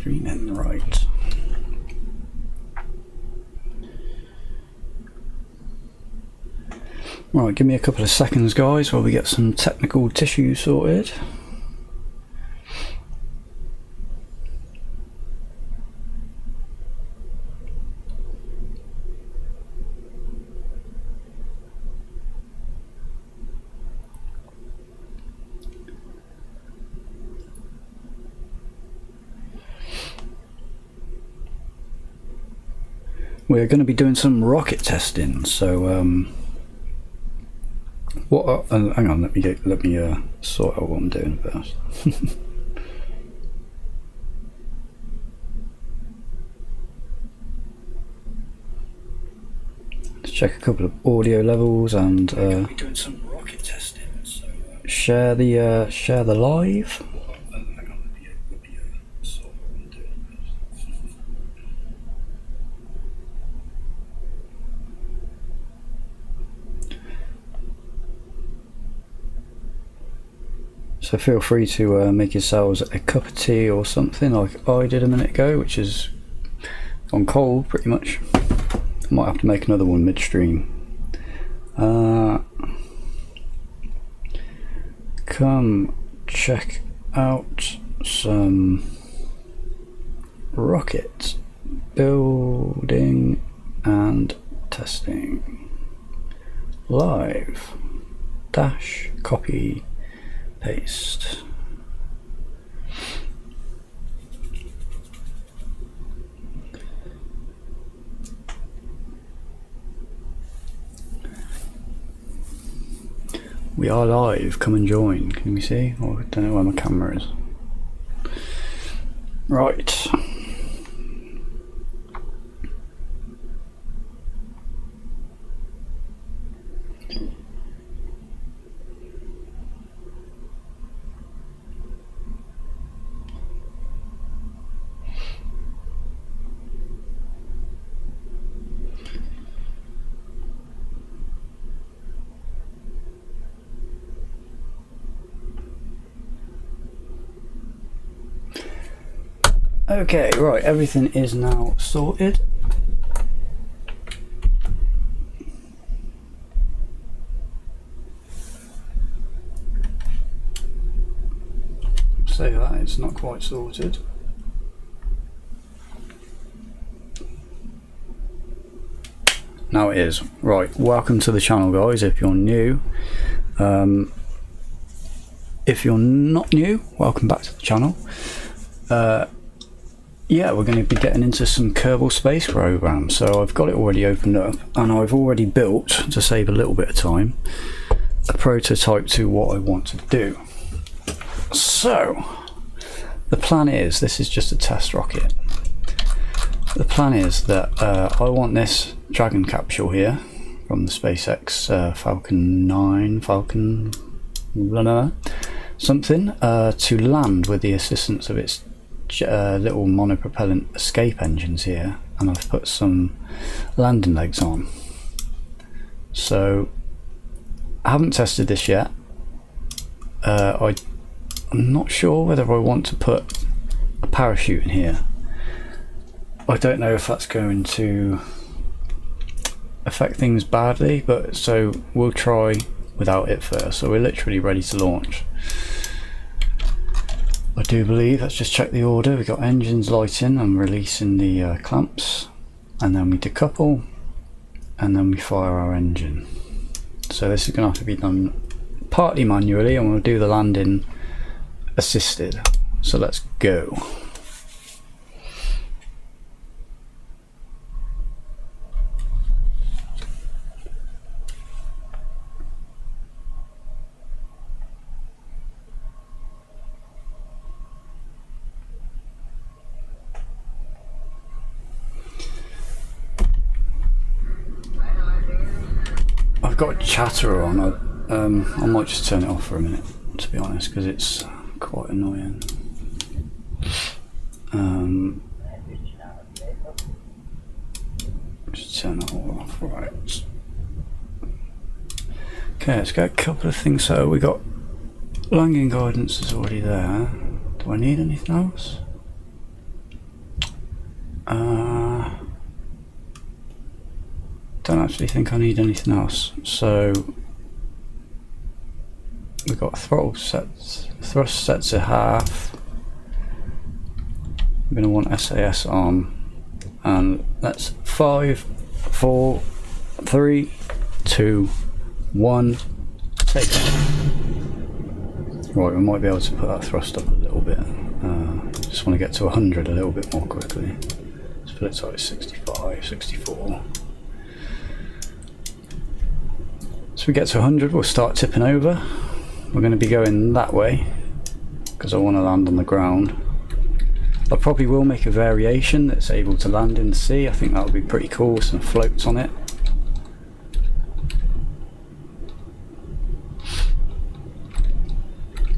Streaming, right. Right, give me a couple of seconds, guys, while we get some technical tissue sorted. We're going to be doing some rocket testing, so hang on, let me sort out what I'm doing first. Let's check a couple of audio levels and doing some rocket testing, so share the live. So feel free to make yourselves a cup of tea or something like I did a minute ago, which is gone cold pretty much. I might have to make another one midstream. Come check out some rocket building and testing live dash copy paste. We are live, come and join. Can we see? Oh, I don't know where my camera is. Right. Okay, right, everything is now sorted. Say that, it's not quite sorted. Now it is. Right, welcome to the channel, guys, if you're new. If you're not new, welcome back to the channel. Yeah, we're going to be getting into some Kerbal space programs. So I've got it already opened up, and I've already built, to save a little bit of time, a prototype to what I want to do. So the plan is, this is just a test rocket. The plan is that I want this Dragon capsule here from the SpaceX Falcon 9, Falcon something, to land with the assistance of its little monopropellant escape engines here, and I've put some landing legs on. So I haven't tested this yet. I'm not sure whether I want to put a parachute in here. I don't know if that's going to affect things badly, but so we'll try without it first. So we're literally ready to launch, I do believe. Let's just check the order. We've got engines lighting and releasing the clamps, and then we decouple, and then we fire our engine. So this is going to have to be done partly manually, and we'll do the landing assisted. So let's go. I've got chatter on. I might just turn it off for a minute, to be honest, because it's quite annoying. Just turn it all off. Right. Okay, let's get a couple of things. So we got landing guidance is already there. Do I need anything else? don't actually think I need anything else. So we've got throttle sets, thrust set to half. We're going to want SAS on, and that's 5, 4, 3, 2, 1, take off. Right, we might be able to put that thrust up a little bit. Just want to get to 100 a little bit more quickly. Let's put it to like 65, 64. So we get to 100, we'll start tipping over. We're going to be going that way because I want to land on the ground. I probably will make a variation that's able to land in the sea. I think that would be pretty cool, some floats on it.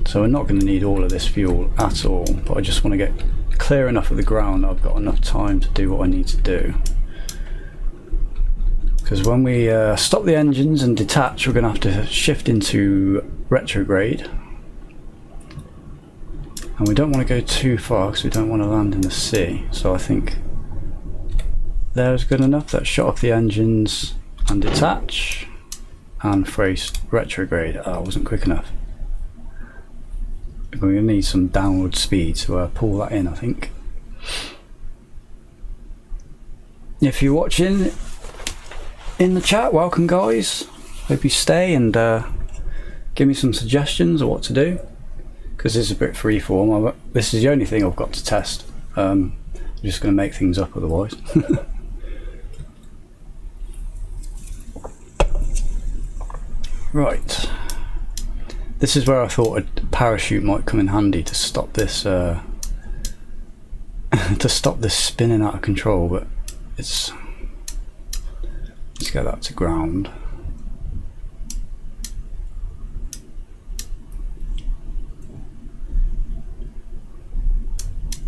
So we're not going to need all of this fuel at all, but I just want to get clear enough of the ground that I've got enough time to do what I need to do. Because when we stop the engines and detach, we're going to have to shift into retrograde. And we don't want to go too far because we don't want to land in the sea. So I think there's good enough. Let's shut off the engines and detach and face retrograde. I wasn't quick enough. We're going to need some downward speed to pull that in, I think. If you're watching in the chat, welcome guys. Hope you stay and give me some suggestions of what to do, because it's a bit freeform. This is the only thing I've got to test. I'm just going to make things up otherwise. Right. This is where I thought a parachute might come in handy to stop this to stop this spinning out of control, but it's, let's get that to ground.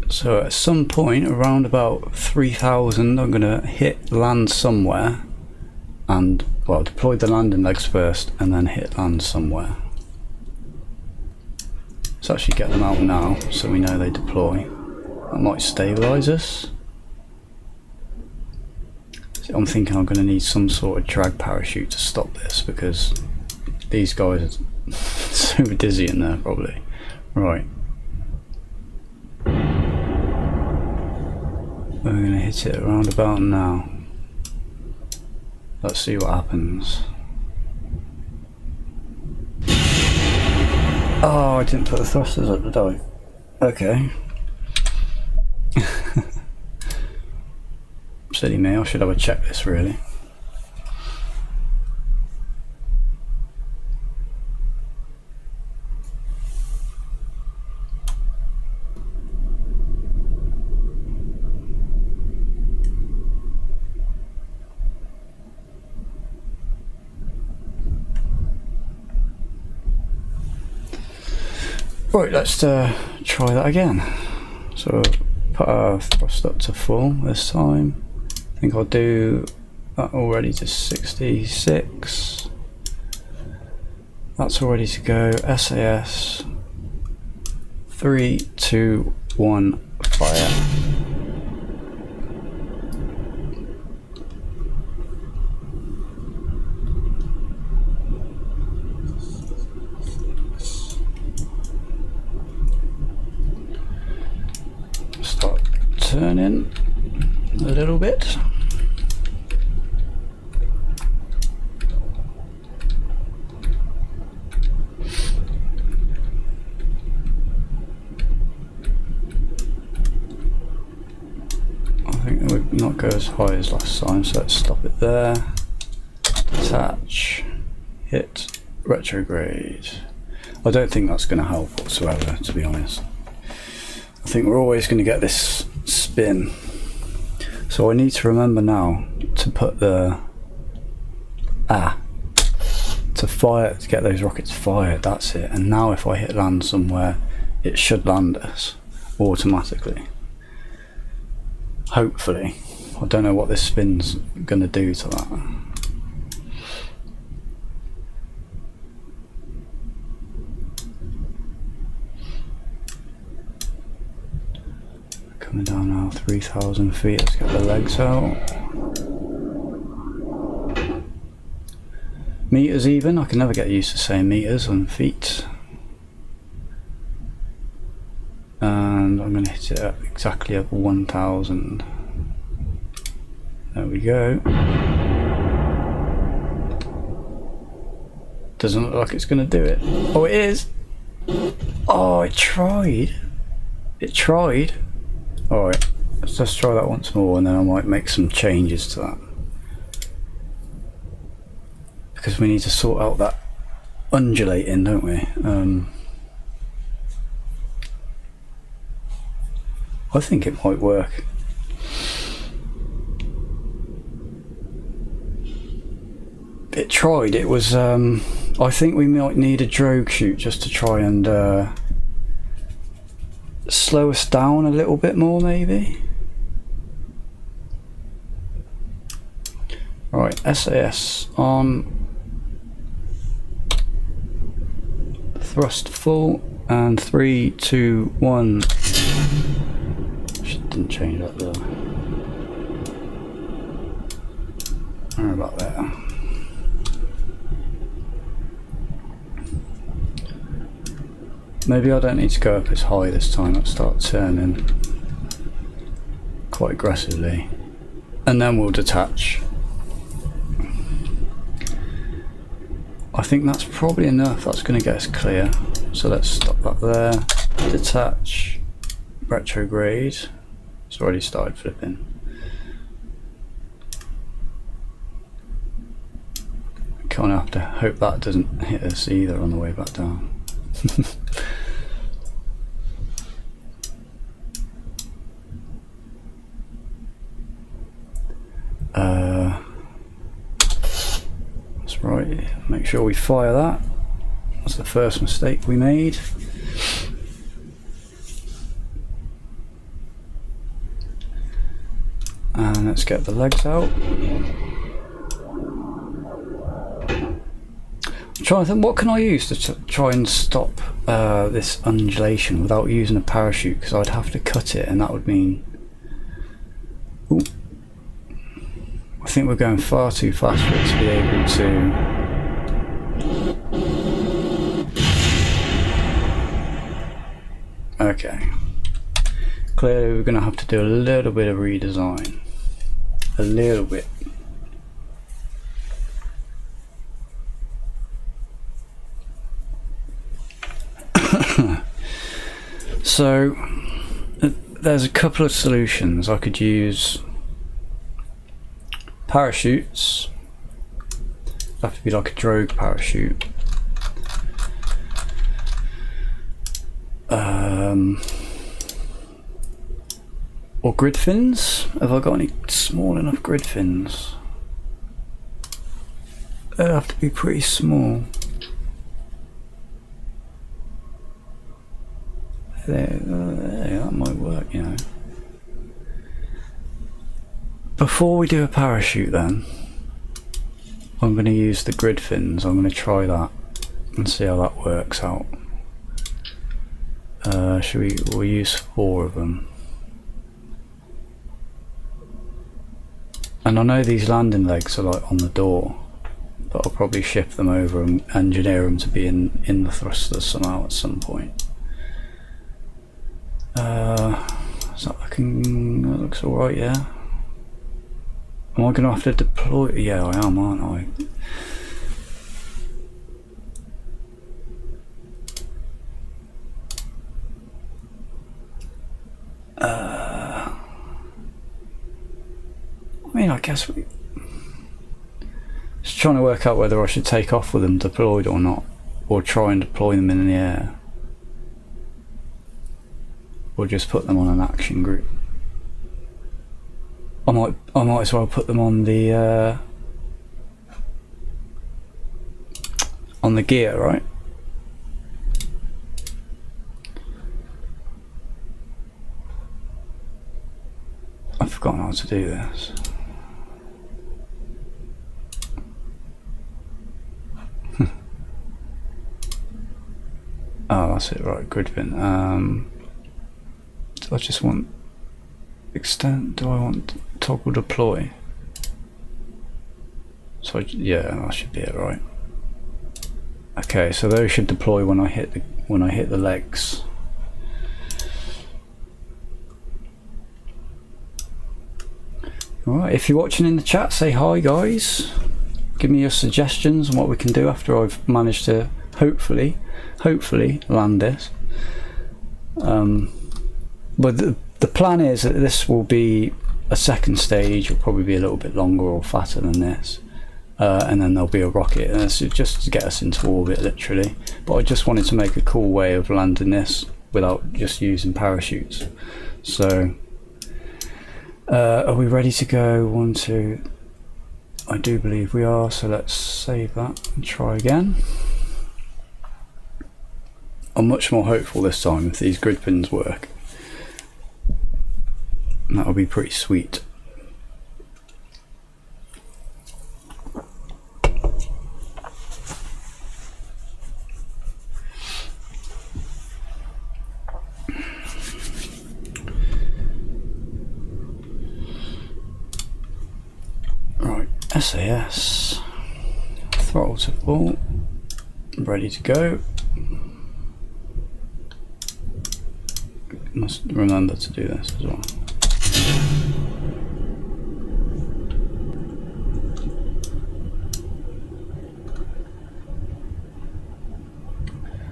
So at some point around about 3000 I'm going to hit land somewhere and, well, deploy the landing legs first and then hit land somewhere. Let's actually get them out now so we know they deploy. That might stabilise us. So I'm thinking I'm going to need some sort of drag parachute to stop this because these guys are so dizzy in there probably. Right. We're going to hit it around about now. Let's see what happens. Oh, I didn't put the thrusters up, did I? Okay. Silly me, I should have a checklist really. Right, let's try that again. So put our thrust up to full this time. I think I'll do that already to 66. That's all ready to go. SAS. 3, 2, 1, fire. Start turning a little bit. I think it would not go as high as last time, so let's stop it there. Detach, hit retrograde. I don't think that's going to help whatsoever, to be honest. I think we're always going to get this spin. So I need to remember now to put the to fire, to get those rockets fired. That's it. And now if I hit land somewhere, it should land us automatically. Hopefully. I don't know what this spin's going to do to that. Coming down now, 3,000 feet. Let's get the legs out. meters even. I can never get used to saying meters and feet. And I'm going to hit it at exactly at 1000. There we go. Doesn't look like it's going to do it. Oh, it is! Oh, it tried. It tried. Alright, let's just try that once more and then I might make some changes to that. Because we need to sort out that undulating, don't we? I think it might work. It tried. It was I think we might need a drogue chute just to try and slow us down a little bit more, maybe. Right, SAS on, thrust full, and 3, 2, 1. Didn't change that though. How about that? Maybe I don't need to go up as high this time. I'll start turning quite aggressively and then we'll detach. I think that's probably enough. That's going to get us clear. So let's stop that there. Detach. Retrograde. It's already started flipping. Kind of have to hope that doesn't hit us either on the way back down. That's right. Make sure we fire that. That's the first mistake we made. And let's get the legs out. I'm trying to think, what can I use to try and stop this undulation without using a parachute? Because I'd have to cut it, and that would mean... Ooh. I think we're going far too fast for it to be able to... Okay. Clearly we're going to have to do a little bit of redesign. A little bit. So there's a couple of solutions. I could use parachutes. It'd have to be like a drogue parachute. Or grid fins. Have I got any small enough grid fins? They'd have to be pretty small. There, that might work, you know. Before we do a parachute then, I'm going to use the grid fins. I'm going to try that and see how that works out. We'll use 4 of them. And I know these landing legs are like on the door, but I'll probably shift them over and engineer them to be in the thrusters somehow at some point. Is that looking, that looks alright, yeah? Am I going to have to deploy? Yeah, I am, aren't I? I mean, I guess we... Just trying to work out whether I should take off with them deployed or not, or try and deploy them in the air. Or just put them on an action group. I might as well put them on the gear, right? I've forgotten how to do this. Oh, that's it, right, grid fin. Do I just want extend? Do I want toggle deploy? So yeah, that should be it, right? Okay, so those should deploy when I hit the legs. Alright, if you're watching in the chat, say hi guys. Give me your suggestions on what we can do after I've managed to hopefully land this. But the plan is that this will be a second stage. It'll probably be a little bit longer or fatter than this. And then there'll be a rocket, and it's just to get us into orbit literally. But I just wanted to make a cool way of landing this without just using parachutes. So are we ready to go? 1, 2. I do believe we are, so let's save that and try again. I'm much more hopeful this time if these grid pins work. That'll be pretty sweet. Right, SAS, throttle to full, ready to go. Must remember to do this as well.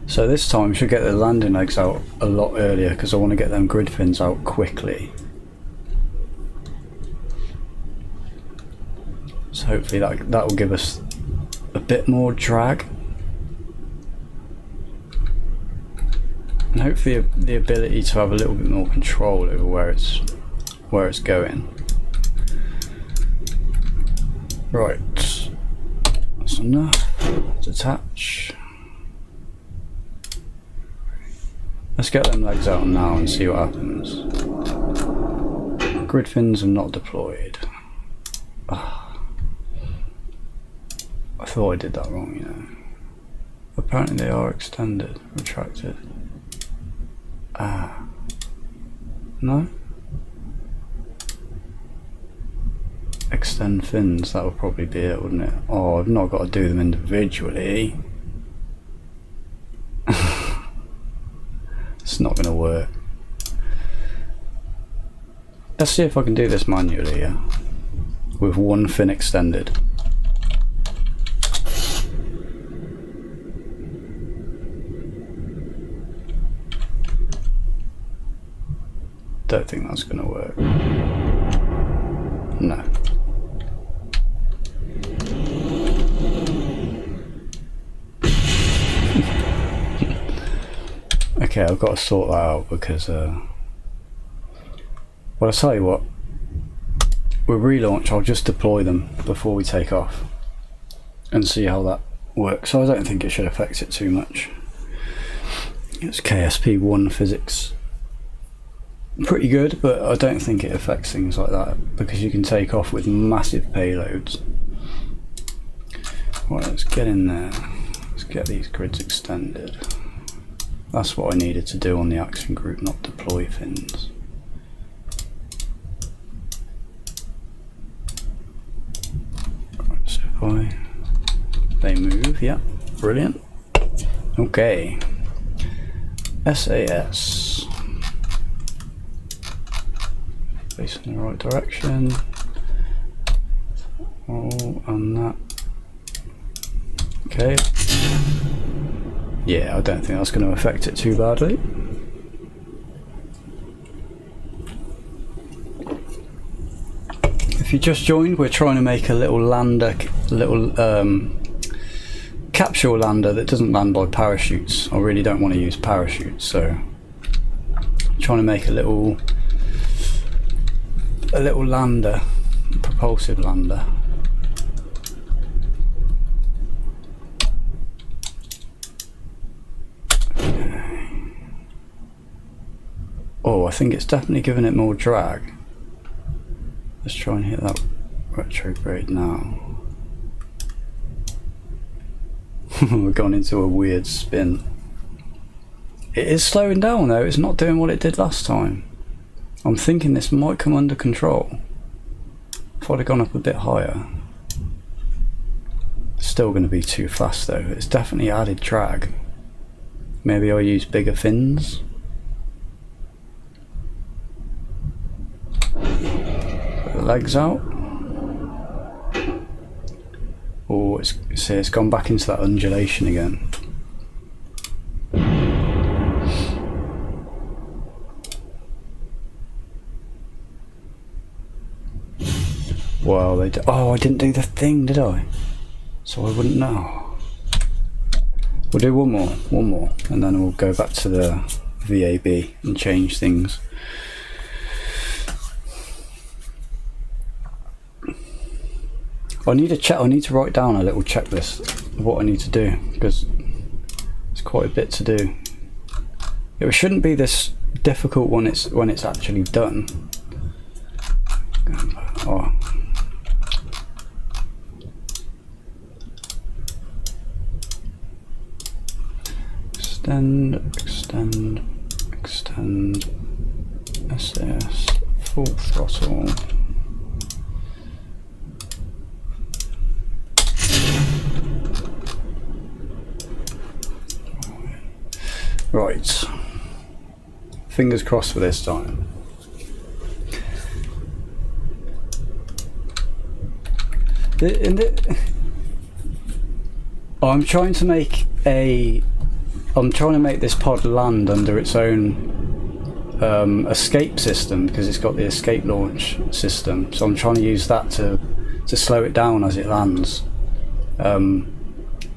So this time we should get the landing legs out a lot earlier because I want to get them grid pins out quickly. So hopefully that will give us a bit more drag. And hopefully the ability to have a little bit more control over where it's going. Right, that's enough. Detach. Let's get them legs out now and see what happens. Grid fins are not deployed. I thought I did that wrong, you know. Apparently they are extended, retracted. No? Extend fins, that would probably be it, wouldn't it? Oh, I've not got to do them individually. It's not going to work. Let's see if I can do this manually, yeah? With one fin extended. Don't think that's going to work. No. Okay, I've got to sort that out because well, I'll tell you what, with relaunch I'll just deploy them before we take off and see how that works. So I don't think it should affect it too much. It's KSP1 physics. Pretty good, but I don't think it affects things like that because you can take off with massive payloads. Right, let's get in there. Let's get these grids extended. That's what I needed to do on the action group, not deploy fins. Right, so if they move, yeah, brilliant. Okay, SAS. Facing the right direction. Oh, and that. Okay. Yeah, I don't think that's going to affect it too badly. If you just joined, we're trying to make a little lander, capsule lander that doesn't land by parachutes. I really don't want to use parachutes, so I'm trying to make a little lander, a propulsive lander. Oh, I think it's definitely giving it more drag. Let's try and hit that retrograde now. We've gone into a weird spin. It is slowing down though, it's not doing what it did last time. I'm thinking this might come under control if I'd have gone up a bit higher. Still going to be too fast though. It's definitely added drag. Maybe I'll use bigger fins. Put the legs out. Oh, it's gone back into that undulation again. Wow, oh, I didn't do the thing, did I? So I wouldn't know. We'll do one more, and then we'll go back to the VAB and change things. I need to write down a little checklist of what I need to do, because it's quite a bit to do. It shouldn't be this difficult when it's actually done. Oh. Extend, SAS, full throttle. Right, fingers crossed for this time. I'm trying to make this pod land under its own escape system, because it's got the escape launch system. So I'm trying to use that to slow it down as it lands.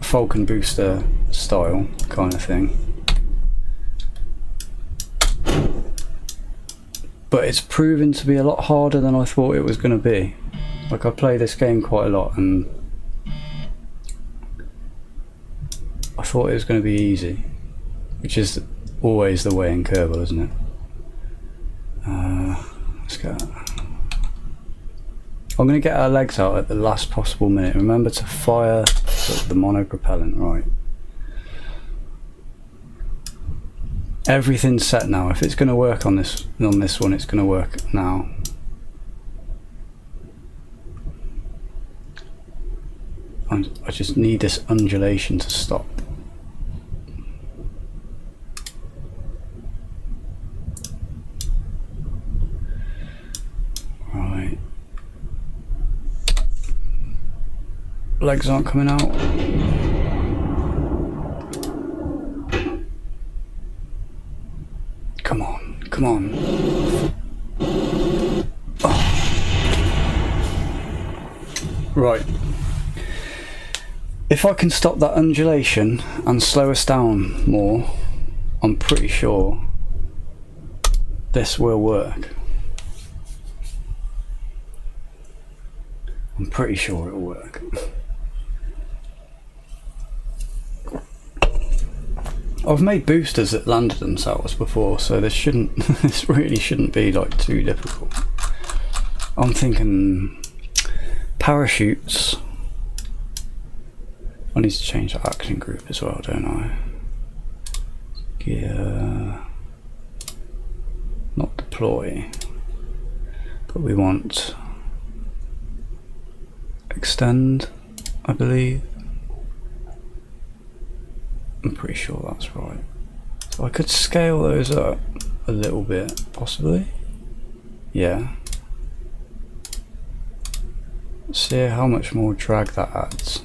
Falcon booster style kind of thing. But it's proven to be a lot harder than I thought it was going to be. Like, I play this game quite a lot and I thought it was going to be easy, which is always the way in Kerbal, isn't it? Let's go. I'm going to get our legs out at the last possible minute. Remember to fire the monopropellant, right? Everything's set now. If it's going to work on this one, it's going to work now. I just need this undulation to stop. Right. Legs aren't coming out. Come on, come on. Oh. Right. If I can stop that undulation and slow us down more, I'm pretty sure this will work. I'm pretty sure it'll work. I've made boosters that landed themselves before, so this really shouldn't be like too difficult. I'm thinking parachutes. I need to change the action group as well, don't I? Gear, not deploy, but we want extend, I believe. I'm pretty sure that's right. So I could scale those up a little bit, possibly. Yeah. See how much more drag that adds.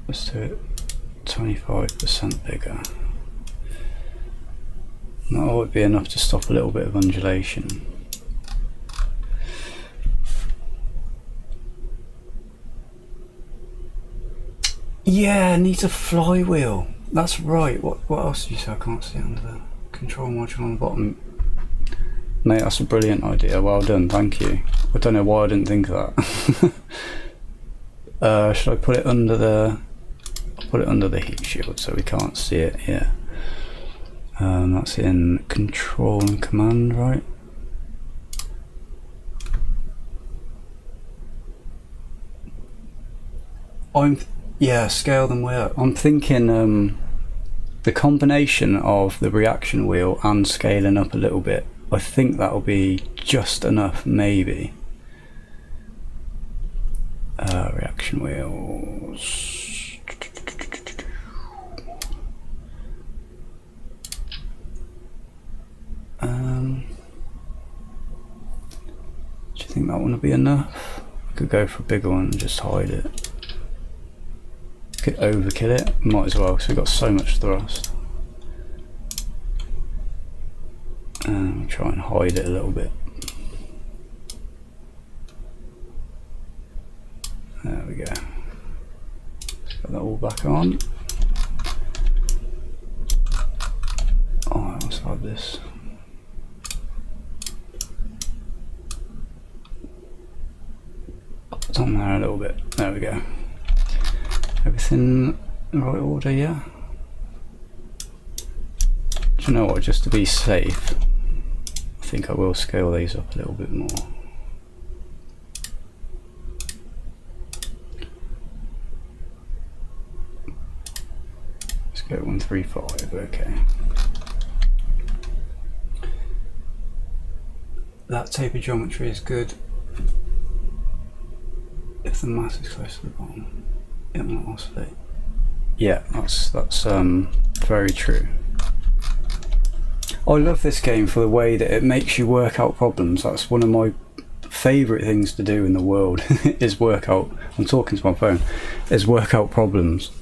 Let's do it 25% bigger. That would be enough to stop a little bit of undulation. Yeah, it needs a flywheel. That's right. What else did you say? I can't see under the control module on the bottom. Mate, that's a brilliant idea. Well done, thank you. I don't know why I didn't think of that. Should I put it under the... I'll put it under the heat shield so we can't see it here. That's in control and command, right? Yeah, scale them way up. I'm thinking the combination of the reaction wheel and scaling up a little bit, I think that'll be just enough, maybe. Reaction wheels. Do you think that wouldn't be enough? I could go for a bigger one and just hide it. Could overkill it, might as well because we've got so much thrust. And try and hide it a little bit. There we go. Let's get that all back on. Oh, let's have this. Put it on there a little bit. There we go. Everything in the right order, yeah? Do you know what, just to be safe, I think I will scale these up a little bit more. Let's go 135, okay. That taper geometry is good if the mass is close to the bottom. It won't oscillate. Yeah, that's very true. I love this game for the way that it makes you work out problems. That's one of my favourite things to do in the world is work out, I'm talking to my phone, is work out problems.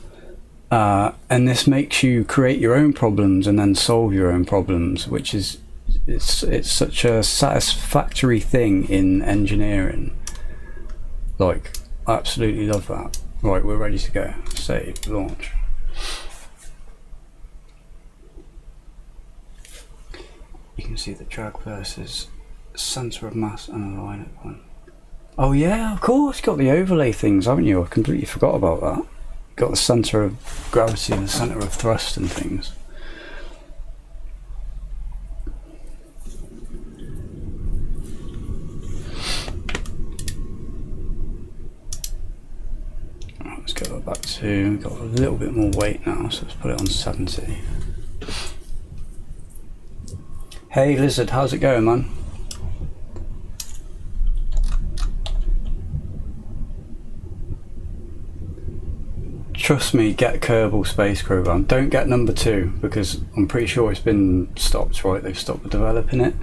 And this makes you create your own problems and then solve your own problems, which is it's such a satisfactory thing in engineering. Like, I absolutely love that. Right, we're ready to go. Save, launch. You can see the drag versus centre of mass and align at one. Oh yeah, of course, got the overlay things, haven't you? I completely forgot about that. Got the centre of gravity and the centre of thrust and things. Right, let's go back to, got a little bit more weight now, so let's put it on 70. Hey Lizard, how's it going, man? Trust me, get Kerbal Space Program. Don't get number 2 because I'm pretty sure it's been stopped, right? They've stopped developing it.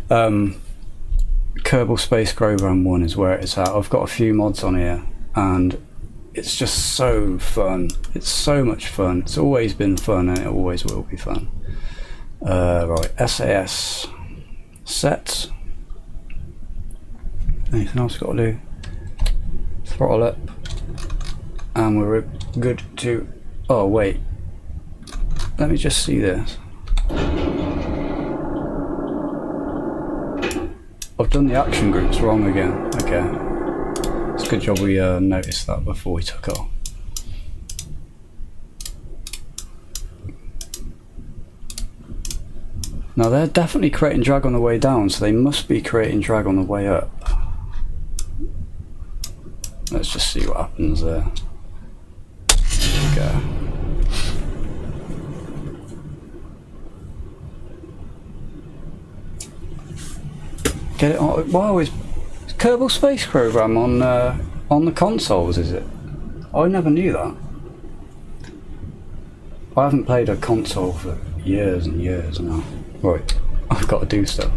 Kerbal Space Program 1 is where it's at. I've got a few mods on here and it's just so fun. It's so much fun. It's always been fun and it always will be fun. Right, SAS set. Anything else got to do? Throttle up. And we're good to, oh wait, let me just see this. I've done the action groups wrong again. Okay, it's a good job we noticed that before we took off. Now they're definitely creating drag on the way down, so they must be creating drag on the way up. Let's just see what happens there. Go. Get it on. Wow, is Kerbal Space Program on the consoles? Is it? I never knew that. I haven't played a console for years and years now. Right, I've got to do stuff.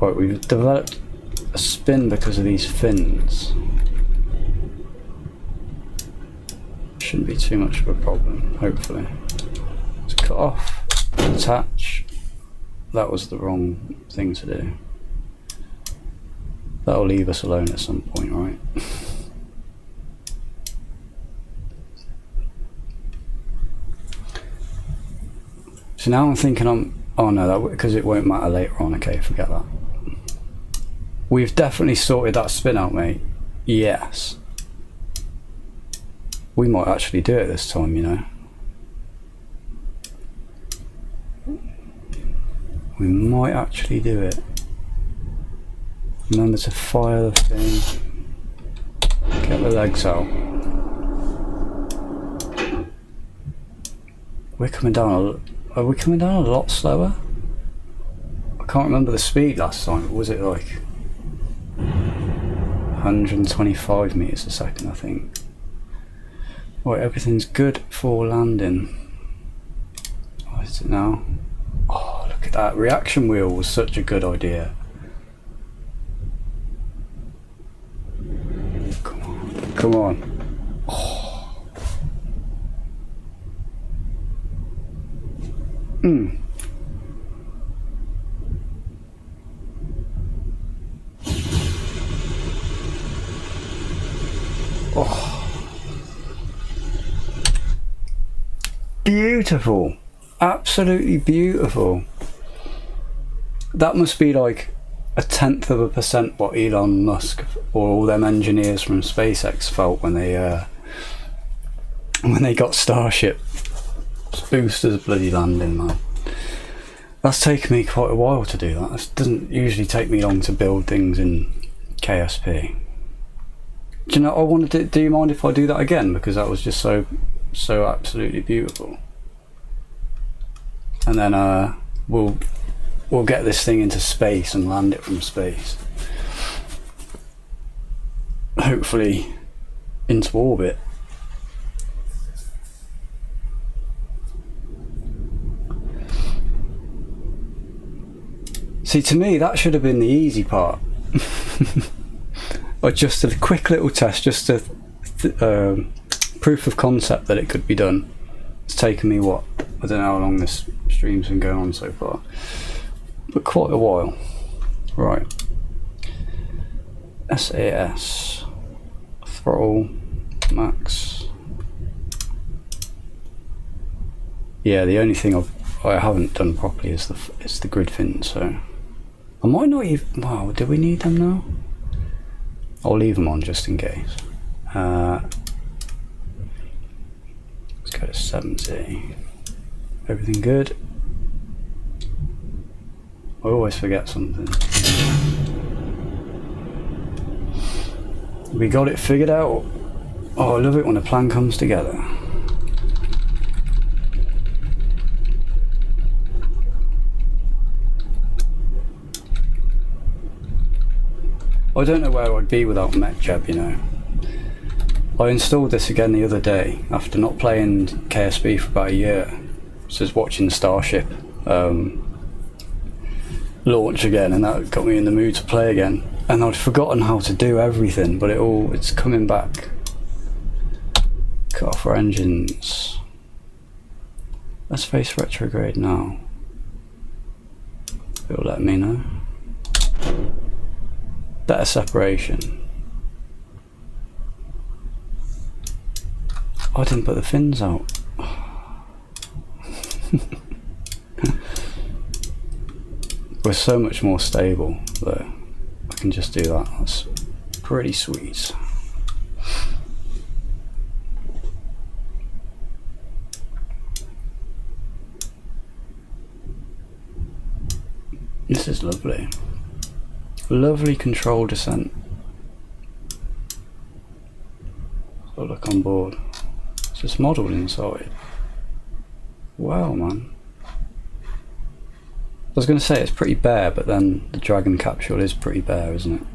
Right, we've developed a spin because of these fins. Shouldn't be too much of a problem, hopefully. Let's cut off, attach. That was the wrong thing to do. That'll leave us alone at some point, right? So now I'm thinking oh no, that because it won't matter later on. Okay, forget that. We've definitely sorted that spin out, mate. Yes. We might actually do it this time, you know. We might actually do it. Remember to fire the thing. Get the legs out. We're coming down are we coming down a lot slower? I can't remember the speed last time. Was it like 125 meters a second, I think. Right, everything's good for landing. What is it now? Oh, look at that. Reaction wheel was such a good idea. Come on. Come on. Oh. Oh. Beautiful. Absolutely beautiful. That must be like 0.1% what Elon Musk or all them engineers from SpaceX felt when they got Starship boosters bloody landing, man. That's taken me quite a while to do that. It doesn't usually take me long to build things in KSP. Do you know, I wanted to, do you mind if I do that again? Because that was just so absolutely beautiful. And then we'll get this thing into space and land it from space. Hopefully into orbit. See, to me that should have been the easy part. Or just a quick little test, just a proof of concept that it could be done. It's taken me, what, I don't know how long this stream's been going on so far, but quite a while. Right, SAS, throttle, max. Yeah, the only thing I haven't done properly is the grid fin, so I might not even, wow, do we need them now? I'll leave them on just in case. Let's go to 70. Everything good? I always forget something. We got it figured out. Oh, I love it when a plan comes together. I don't know where I'd be without MechJeb, you know. I installed this again the other day after not playing KSP for about a year. Just watching Starship launch again, and that got me in the mood to play again. And I'd forgotten how to do everything, but it's coming back. Cut off our engines. Let's face retrograde now. It'll let me know. Better separation. I didn't put the fins out. We're so much more stable though. I can just do that. That's pretty sweet. This is lovely. Lovely control descent. So look on board. It's just modelled inside. Wow, man. I was going to say it's pretty bare, but then the Dragon capsule is pretty bare, isn't it?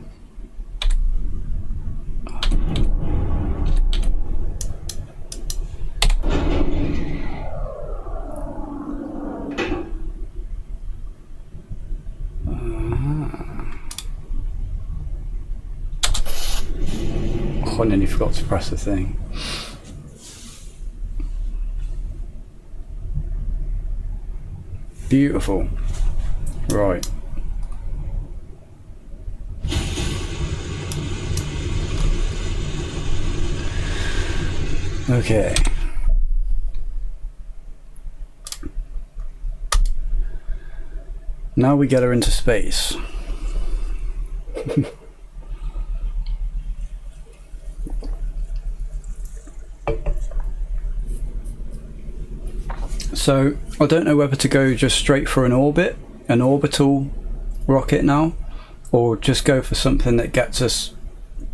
I nearly forgot to press the thing. Beautiful. Right. Okay. Now we get her into space. So I don't know whether to go just straight for an orbital rocket now, or just go for something that gets us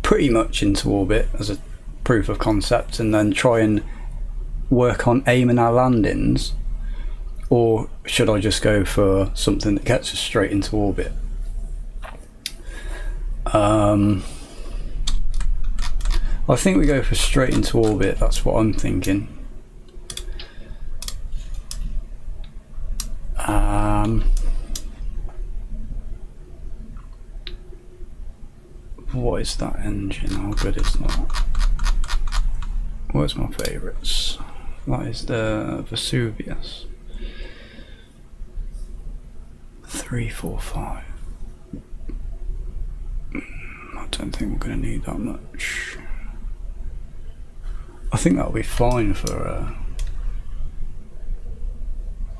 pretty much into orbit as a proof of concept, and then try and work on aiming our landings, or should I just go for something that gets us straight into orbit? I think we go for straight into orbit, that's what I'm thinking. What is that engine? How good is that? What's my favourites? That is the Vesuvius. 345. I don't think we're going to need that much. I think that'll be fine for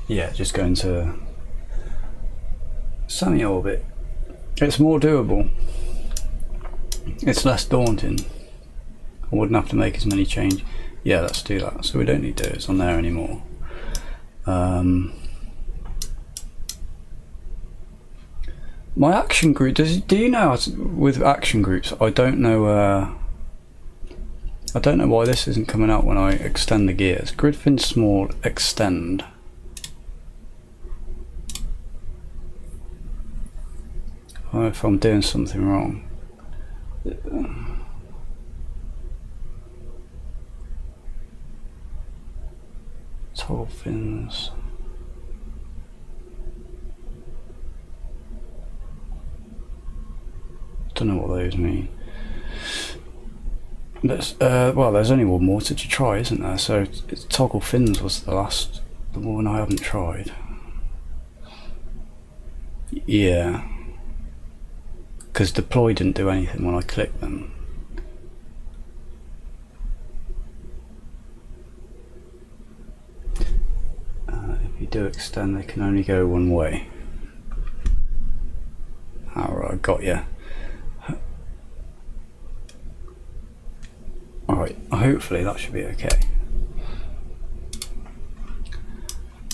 yeah, just going to semi-orbit. It's more doable. It's less daunting. I wouldn't have to make as many changes. Yeah, let's do that. So we don't need those on there anymore. My action group, do you know, with action groups, I don't know why this isn't coming out when I extend the gears. Grid fin small, extend. I don't know if I'm doing something wrong. Toggle fins. Don't know what those mean. But well, there's only one more to try, isn't there? So toggle fins was the one I haven't tried. Yeah, because deploy didn't do anything when I clicked them. If you do extend, they can only go one way. Alright, got you. Alright, hopefully that should be okay.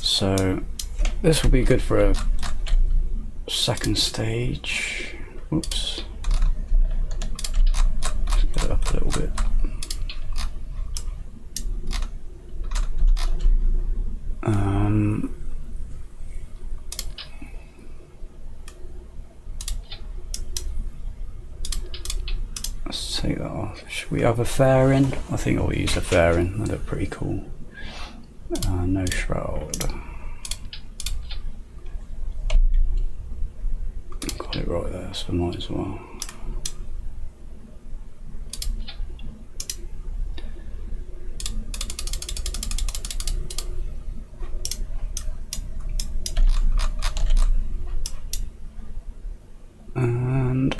So this will be good for a second stage. Oops. Let's get it up a little bit. Let's take that off. Should we have a fairing? I think I'll use a fairing. They look pretty cool. No shroud. Got it right there, so I might as well. And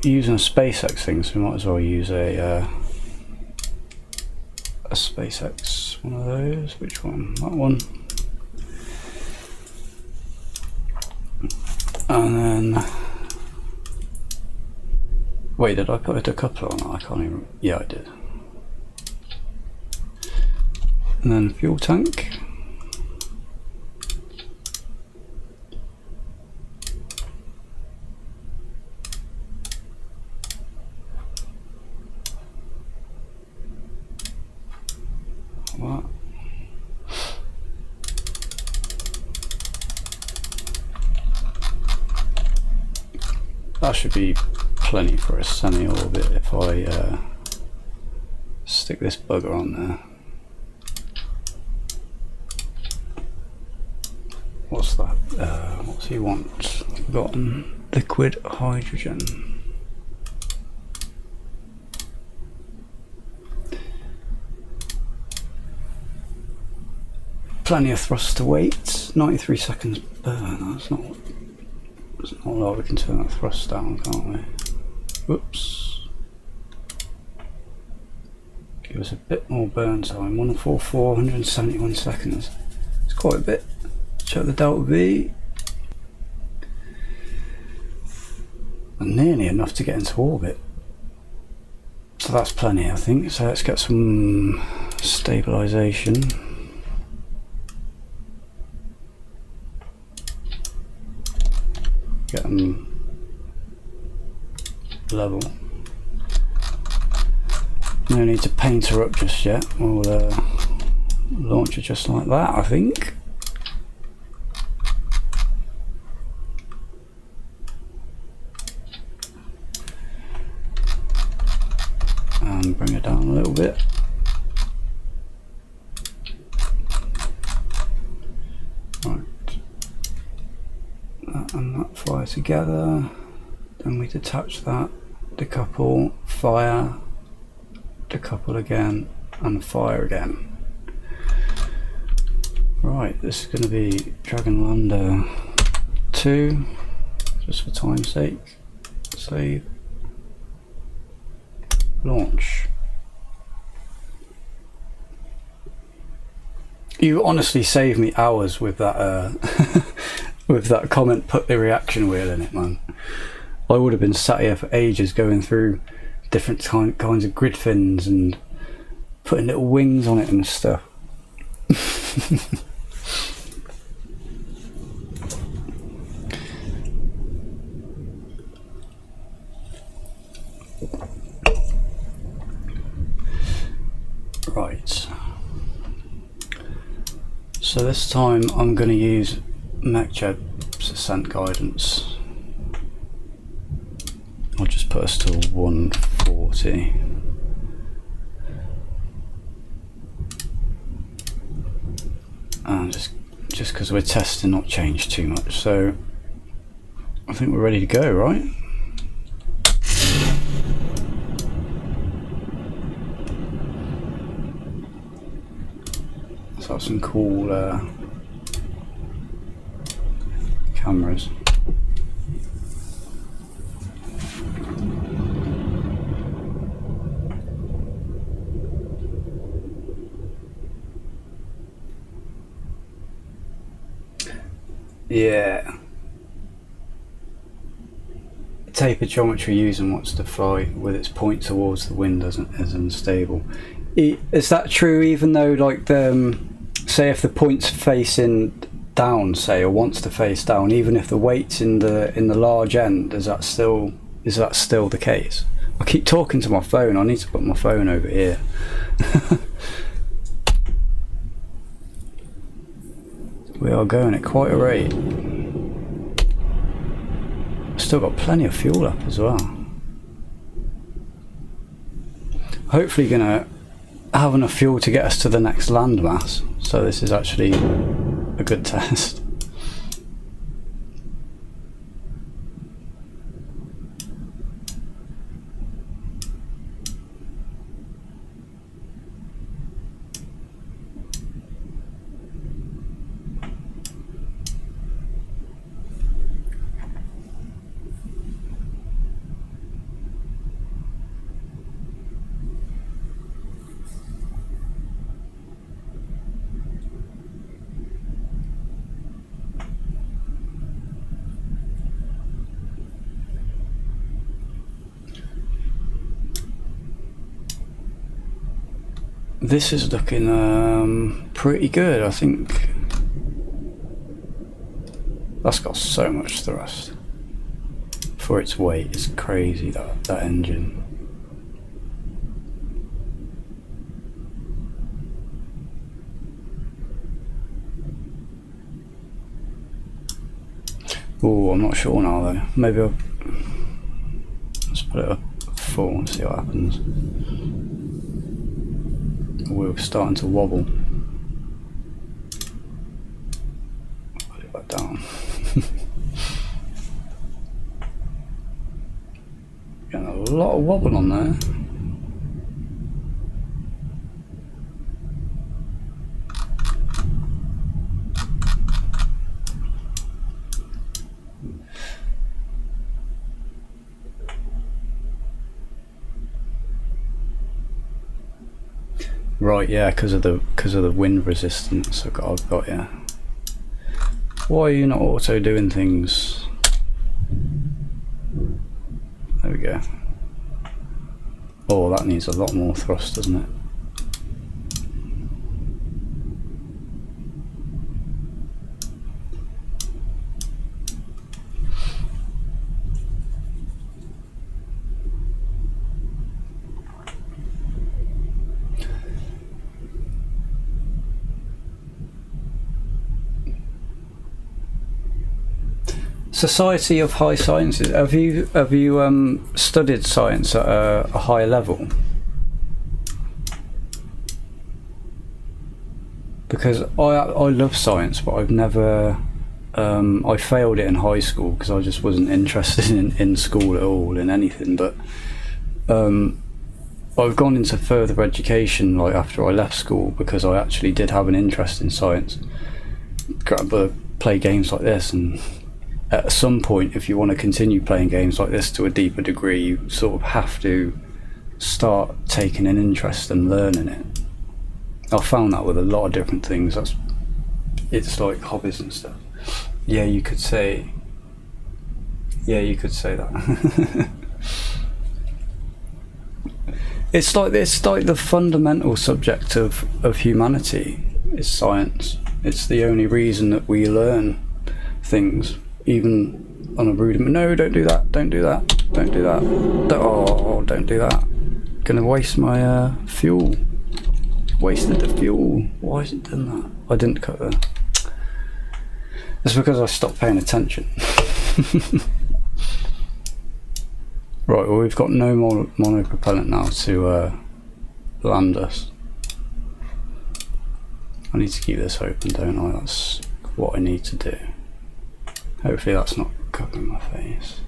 using a SpaceX thing, so we might as well use a SpaceX one of those. Which one? That one. And then, wait, did I put a coupler on that? I can't even. Yeah, I did. And then fuel tank. What? That should be plenty for a semi-orbit if I stick this bugger on there. What's that? What's he want? I've forgotten. Liquid hydrogen. Plenty of thrust to weight. 93 seconds burn. That's not a lot. We can turn that thrust down, can't we? Whoops. Give us a bit more burn time. 144, 171 seconds. It's quite a bit. Check the delta V. And nearly enough to get into orbit. So that's plenty, I think. So let's get some stabilization. Get them level. No need to paint her up just yet. We'll launch her just like that, I think. bring it down a little bit. Right, that and that fire together, then we detach that, decouple, fire, decouple again, and fire again. Right, this is going to be Dragon Lander 2, just for time's sake. Save, launch. You honestly saved me hours with that with that comment, put the reaction wheel in it, man. I would have been sat here for ages going through different kinds of grid fins and putting little wings on it and stuff. Right. So this time I'm going to use MechJet's ascent guidance. I'll just put us to 140. And just because we're testing, not change too much. So I think we're ready to go, right? Let's have some cool cameras. Yeah. Taper geometry using wants to fly with its point towards the wind is unstable. Is that true even though, like, say if the point's facing down, say, or wants to face down, even if the weight's in the large end, is that still the case? I keep talking to my phone. I need to put my phone over here. We are going at quite a rate. Still got plenty of fuel up as well. Hopefully gonna have enough fuel to get us to the next landmass, so this is actually a good test. This is looking pretty good, I think. That's got so much thrust. For its weight, it's crazy, that engine. Oh, I'm not sure now though. Maybe let's put it up full and see what happens. We're starting to wobble. Put it back down. Getting a lot of wobble on there. Right, yeah, because of the wind resistance. I've got yeah. Why are you not auto doing things? There we go. Oh, that needs a lot more thrust, doesn't it? Society of High Sciences. Have you studied science at a high level? because I love science, but I've never I failed it in high school because I just wasn't interested in school at all, in anything. But I've gone into further education like after I left school because I actually did have an interest in science. Play games like this, and at some point, if you want to continue playing games like this to a deeper degree, you sort of have to start taking an interest and learning it. I found that with a lot of different things. It's like hobbies and stuff. Yeah, you could say that. It's like the fundamental subject of humanity is science. It's the only reason that we learn things, even on a rudiment. No, don't do that. Don't do that. Don't do that. Don't do that. Gonna waste my fuel. Wasted the fuel. Why has it done that? I didn't cut that. It's because I stopped paying attention. Right, well, we've got no more monopropellant now to land us. I need to keep this open, don't I? That's what I need to do. Hopefully that's not covering my face.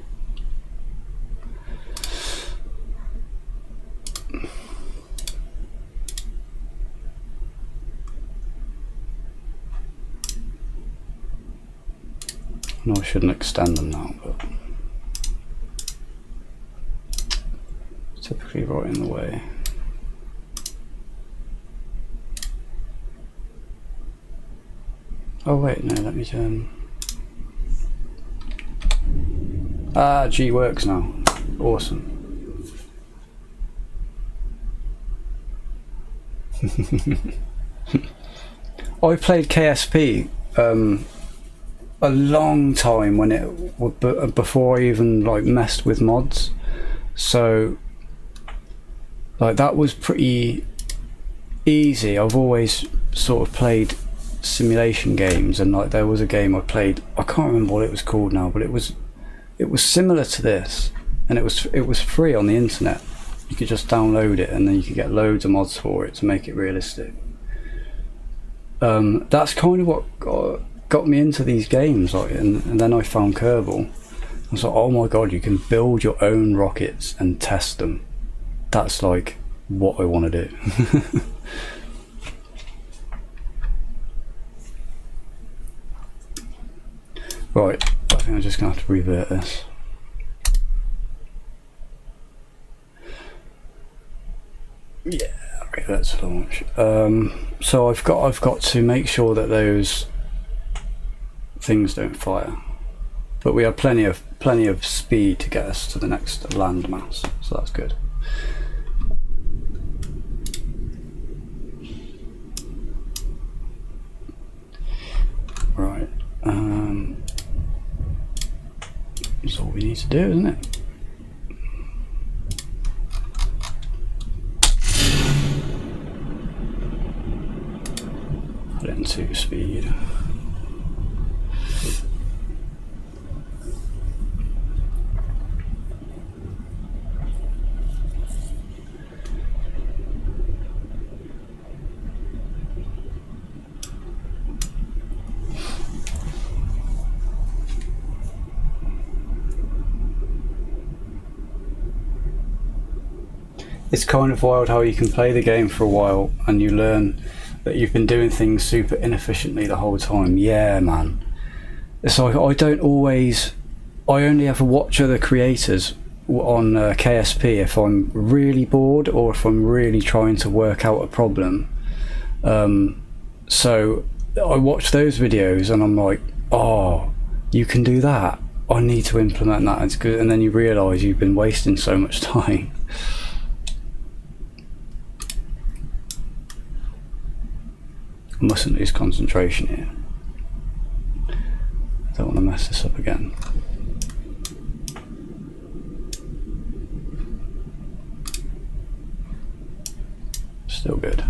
No, I shouldn't extend them now, but typically right in the way. Oh wait, no, let me turn. Ah, G works now. Awesome. I played KSP a long time when it before I even like messed with mods, so like that was pretty easy. I've always sort of played simulation games, and like there was a game I played, I can't remember what it was called now, but it was similar to this, and it was free on the internet. You could just download it and then you could get loads of mods for it to make it realistic. That's kind of what got me into these games, like, and then I found Kerbal. I was like, oh my god, you can build your own rockets and test them. That's like what I want to do. Right, I think I'm just gonna have to revert this. Yeah, revert to launch. So I've got to make sure that those things don't fire, but we have plenty of speed to get us to the next landmass, so that's good. Right, that's all we need to do, isn't it? Put it into speed. It's kind of wild how you can play the game for a while and you learn that you've been doing things super inefficiently the whole time. Yeah, man. It's like I only ever watch other creators on KSP if I'm really bored or if I'm really trying to work out a problem. So I watch those videos and I'm like, oh, you can do that. I need to implement that. It's good. And then you realise you've been wasting so much time. I mustn't lose concentration here. I don't want to mess this up again. Still good.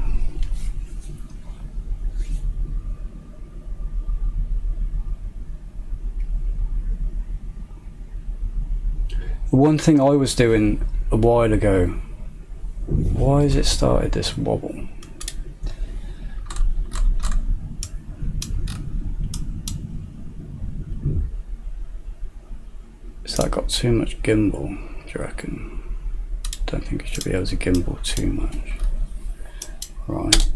One thing I was doing a while ago, why has it started this wobble? that got too much gimbal, do you reckon? Don't think it should be able to gimbal too much. Right.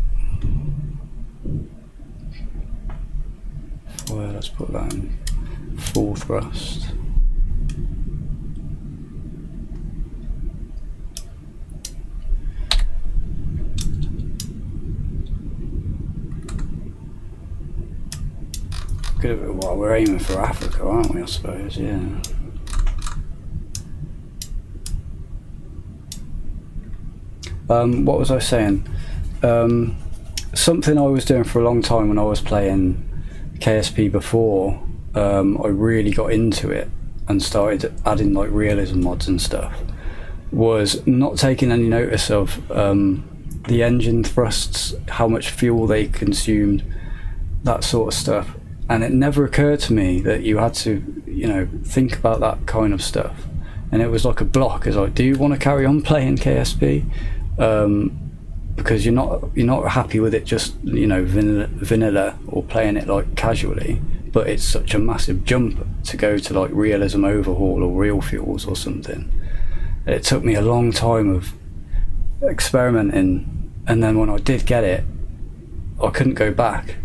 Well, let's put that in full thrust. Well, we're aiming for Africa, aren't we, I suppose, yeah. What was I saying? Something I was doing for a long time when I was playing KSP before, I really got into it and started adding like realism mods and stuff, was not taking any notice of the engine thrusts, how much fuel they consumed, that sort of stuff. And it never occurred to me that you had to, you know, think about that kind of stuff. And it was like a block. It's like, do you want to carry on playing KSP? Because you're not happy with it just, you know, vanilla or playing it like casually. But it's such a massive jump to go to like realism overhaul or real fuels or something. It took me a long time of experimenting, and then when I did get it, I couldn't go back.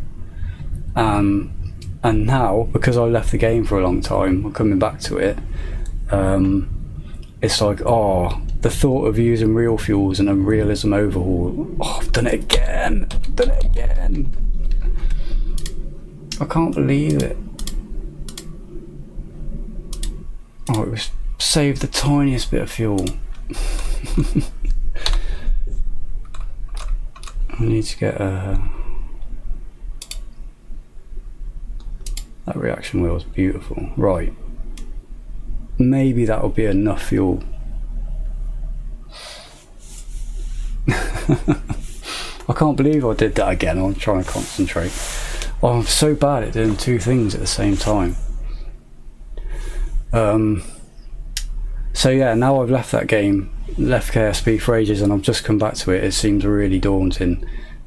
And now, because I left the game for a long time, I'm coming back to it. It's like, oh, the thought of using real fuels and a realism overhaul. Oh, I've done it again. I've done it again. I can't believe it. Oh, it was saved the tiniest bit of fuel. I need to get a... That reaction wheel is beautiful. Right. Maybe that'll be enough fuel. I can't believe I did that again. I'm trying to concentrate. Oh, I'm so bad at doing two things at the same time. So yeah, now I've left that game, left KSP for ages, and I've just come back to it. It seems really daunting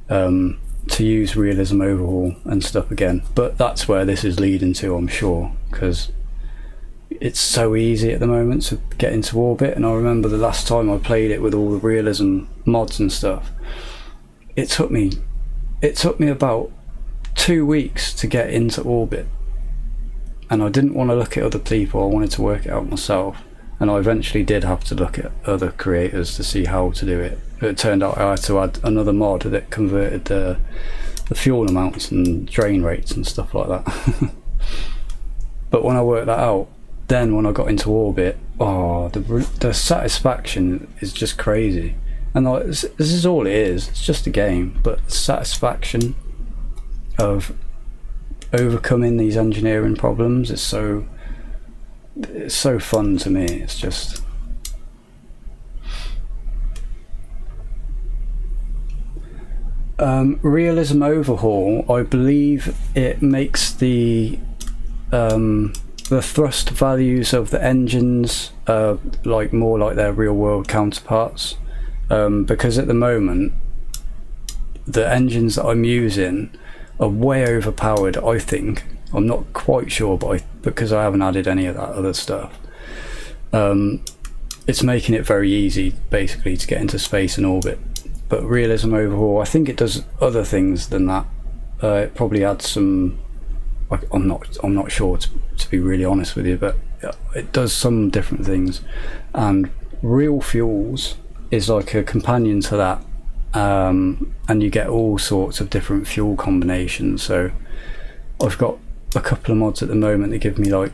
to use realism overhaul and stuff again, but that's where this is leading to, I'm sure, because it's so easy at the moment to get into orbit. And I remember the last time I played it with all the realism mods and stuff, it took me about 2 weeks to get into orbit, and I didn't want to look at other people. I wanted to work it out myself, and I eventually did have to look at other creators to see how to do it. It turned out I had to add another mod that converted the fuel amounts and drain rates and stuff like that. But when I worked that out, then when I got into orbit, oh, the satisfaction is just crazy. And like, this is all it is. It's just a game, but the satisfaction of overcoming these engineering problems is so fun to me. It's just realism overhaul. I believe it makes the thrust values of the engines like more like their real world counterparts, because at the moment the engines that I'm using are way overpowered, I think. I'm not quite sure, but because I haven't added any of that other stuff, it's making it very easy basically to get into space and orbit. But realism overhaul, I think it does other things than that. It probably adds some, I'm not sure to be really honest with you, but it does some different things. And real fuels is like a companion to that, and you get all sorts of different fuel combinations. So I've got a couple of mods at the moment that give me like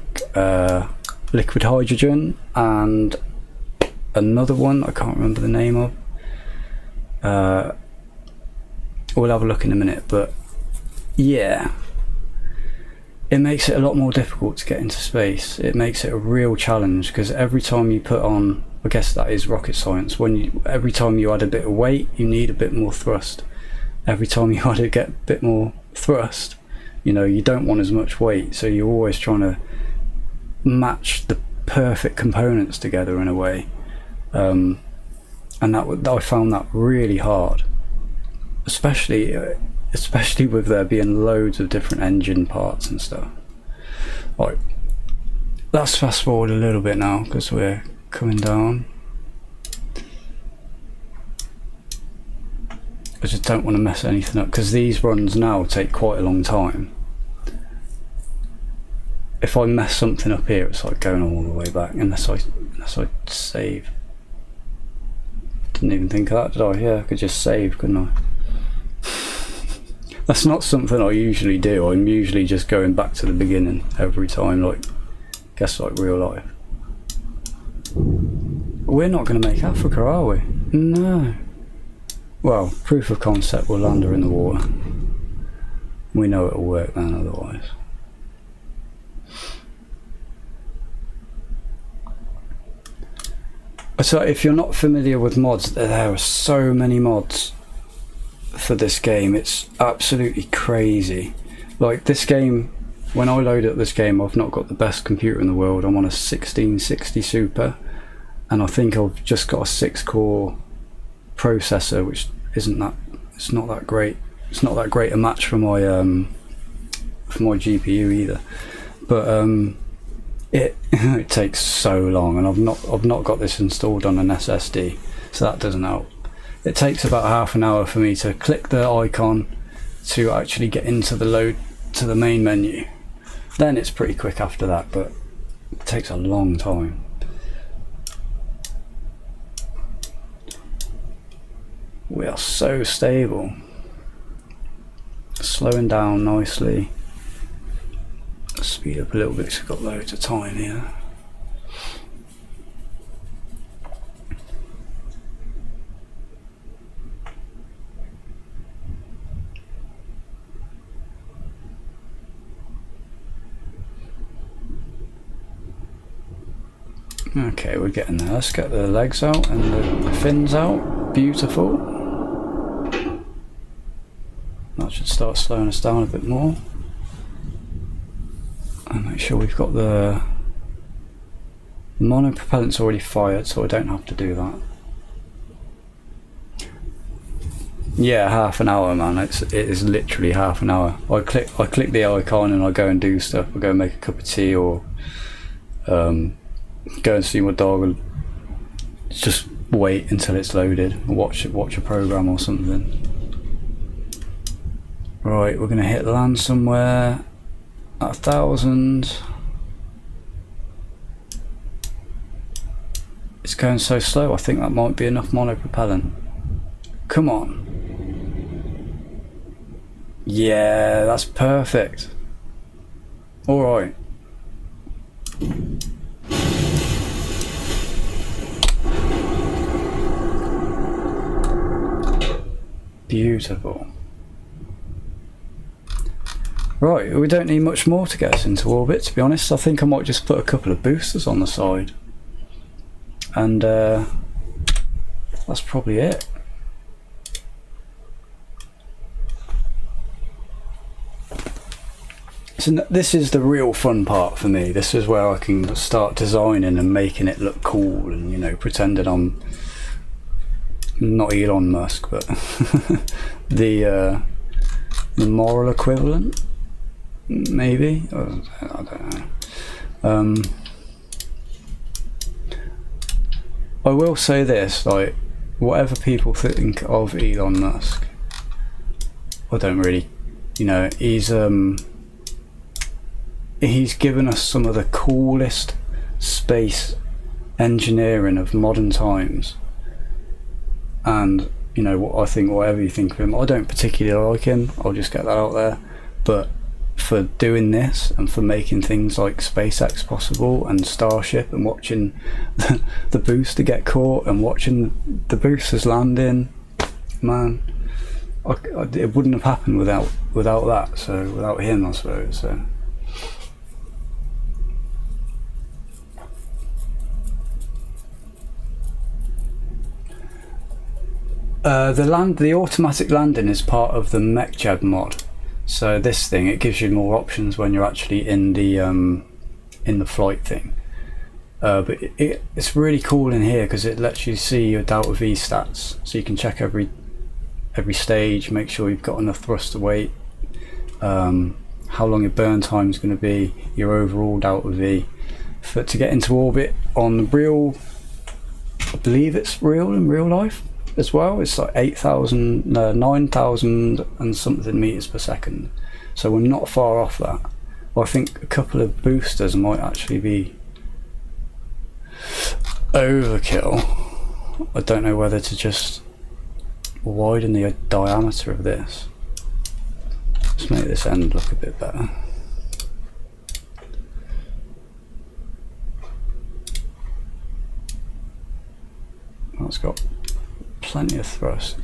liquid hydrogen and another one I can't remember the name of. We'll have a look in a minute, but yeah, it makes it a lot more difficult to get into space. It makes it a real challenge, because every time you put on, I guess that is rocket science, every time you add a bit of weight, you need a bit more thrust. Every time you add a bit more thrust, you know, you don't want as much weight, so you're always trying to match the perfect components together in a way. And I found that really hard, especially with there being loads of different engine parts and stuff. Right, let's fast forward a little bit now because we're coming down. I just don't want to mess anything up because these runs now take quite a long time. If I mess something up here, it's like going all the way back unless I save. Didn't even think of that, did I? Yeah, I could just save, couldn't I? That's not something I usually do. I'm usually just going back to the beginning every time, like, guess like real life. We're not going to make Africa, are we? No. Well, proof of concept, we'll land her in the water. We know it'll work then otherwise. So if you're not familiar with mods, there are so many mods for this game. It's absolutely crazy. Like this game, when I load up this game, I've not got the best computer in the world. I'm on a 1660 Super, and I think I've just got a 6-core processor, which isn't that, it's not that great. It's not that great a match for my GPU either. But it it takes so long, and I've not got this installed on an SSD, so that doesn't help. It takes about half an hour for me to click the icon to actually get into the main menu. Then it's pretty quick after that, but it takes a long time. We are so stable. Slowing down nicely. Speed up a little bit because we've got loads of time here. Okay, we're getting there. Let's get the legs out and the fins out. Beautiful. That should start slowing us down a bit more. And make sure we've got the monopropellant's already fired, so I don't have to do that. Yeah, half an hour, man. It is literally half an hour. I click the icon and I go and do stuff. I go and make a cup of tea or go and see my dog and just wait until it's loaded. Watch a program or something. Right, we're gonna hit land somewhere at 1,000. It's going so slow. I think that might be enough monopropellant. Come on. Yeah, that's perfect. All right. Beautiful. Right, we don't need much more to get us into orbit, to be honest. I think I might just put a couple of boosters on the side. And that's probably it. So this is the real fun part for me. This is where I can start designing and making it look cool and, you know, pretending I'm not Elon Musk, but the moral equivalent, maybe. I don't know. I will say this, like, whatever people think of Elon Musk, I don't really, you know, he's given us some of the coolest space engineering of modern times. And, you know, what I think, whatever you think of him, I don't particularly like him, I'll just get that out there, but for doing this and for making things like SpaceX possible and Starship and watching the booster get caught and watching the boosters landing, man, it wouldn't have happened without that, so without him, I suppose. So the automatic landing is part of the MechJeb mod. So this thing, it gives you more options when you're actually in the flight thing. But it's really cool in here because it lets you see your Delta V stats, so you can check every stage, make sure you've got enough thrust to weight, how long your burn time is going to be, your overall Delta V, to get into orbit on real, I believe it's real in real life as well. It's like 9,000 and something meters per second. So we're not far off that. Well, I think a couple of boosters might actually be overkill. I don't know whether to just widen the diameter of this. Let's make this end look a bit better. That's got plenty of thrust.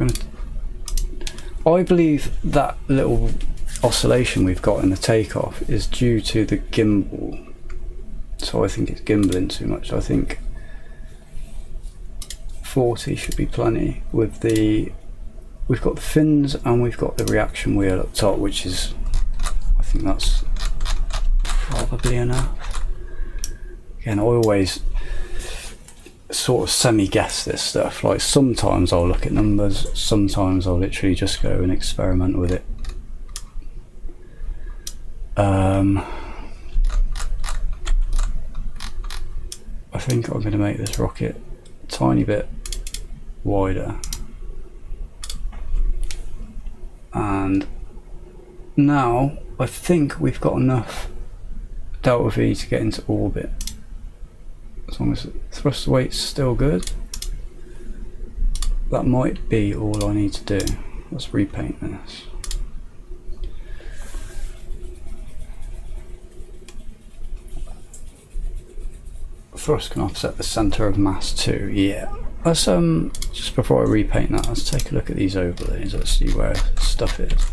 I believe that little oscillation we've got in the takeoff is due to the gimbal. So I think it's gimbaling too much. I think 40 should be plenty. With the, we've got the fins and we've got the reaction wheel up top, which is, I think that's probably enough. Again, I always sort of semi-guess this stuff. Like sometimes I'll look at numbers, sometimes I'll literally just go and experiment with it. I think I'm going to make this rocket a tiny bit wider, and now I think we've got enough delta V to get into orbit, as long as the thrust weight's still good. That might be all I need to do. Let's repaint this. Thrust can offset the center of mass too. Yeah. Let's just before I repaint that, let's take a look at these overlays. Let's see where stuff is.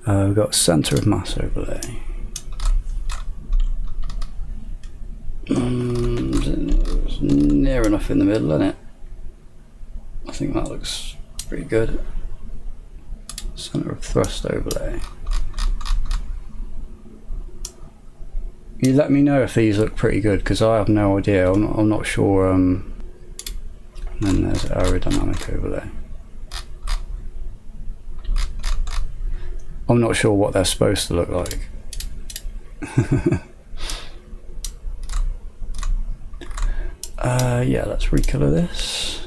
We've got center of mass overlay. It's near enough in the middle, isn't it? I think that looks pretty good. Center of thrust overlay. You let me know if these look pretty good, because I have no idea. I'm not sure. And then there's aerodynamic overlay. I'm not sure what they're supposed to look like. Yeah, let's recolor this.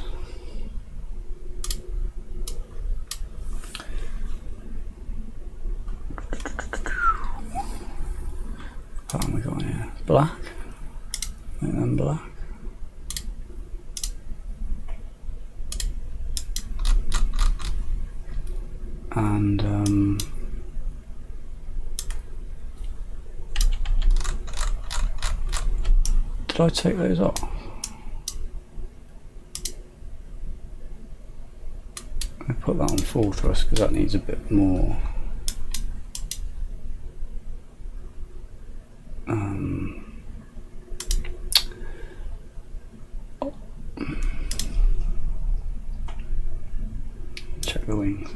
What have we got here? Black. And then black. And did I take those off? I put that on full thrust because that needs a bit more. Check the wings.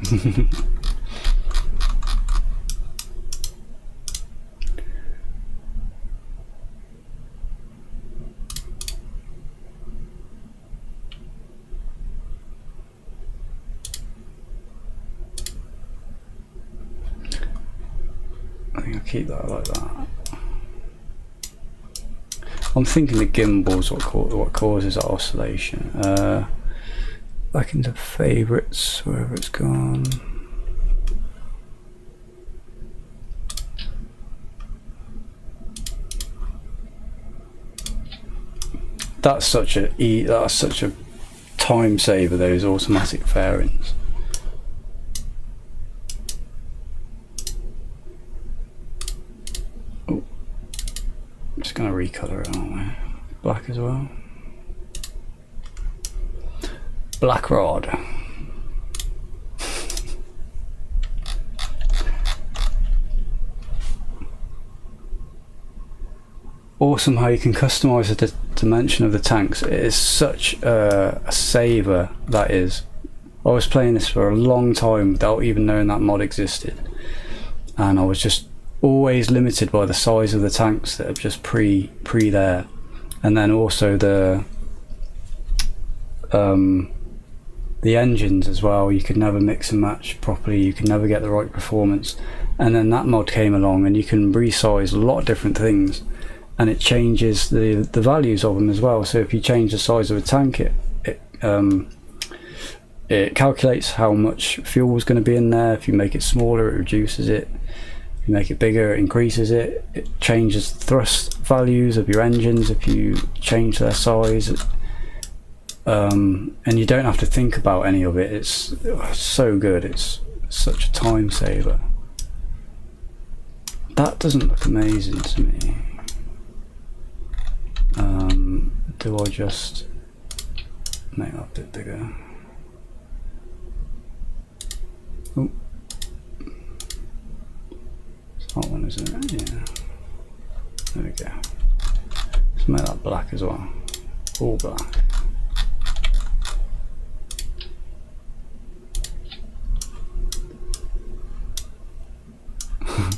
I think I'll keep that like that. I'm thinking the gimbal's what causes that oscillation. Back into favourites, wherever it's gone. That's such a time saver, those automatic fairings. Oh, I'm just going to recolor it, aren't we? Black as well. Black rod. Awesome how you can customize the dimension of the tanks. It is such a saver, that is. I was playing this for a long time without even knowing that mod existed, and I was just always limited by the size of the tanks that are just pre there, and then also the engines as well. You could never mix and match properly, you could never get the right performance, and then that mod came along and you can resize a lot of different things, and it changes the values of them as well. So if you change the size of a tank, it calculates how much fuel is going to be in there. If you make it smaller, it reduces it. If you make it bigger, it increases it. It changes the thrust values of your engines if you change their size. And you don't have to think about any of it. It's so good. It's such a time saver. That doesn't look amazing to me. Do I just make that a bit bigger? Oh, it's that one, isn't it? Yeah. There we go. Let's make that black as well. All black.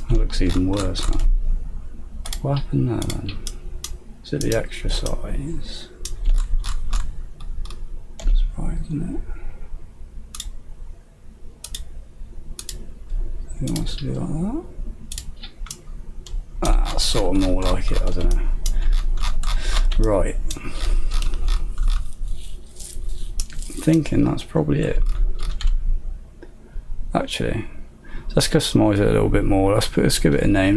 That looks even worse now. What happened there then? Is it the extra size? That's right, isn't it? It wants to be like that. Ah, sort of more like it, I don't know. Right. I'm thinking that's probably it. Actually, let's customize it a little bit more. Let's give it a name.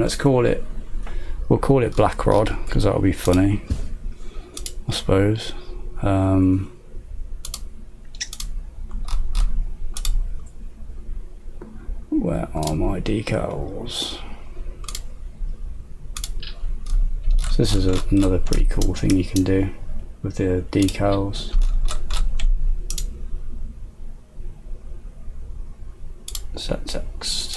We'll call it Black Rod, because that'll be funny, I suppose. Where are my decals? So this is another pretty cool thing you can do with the decals. Set text.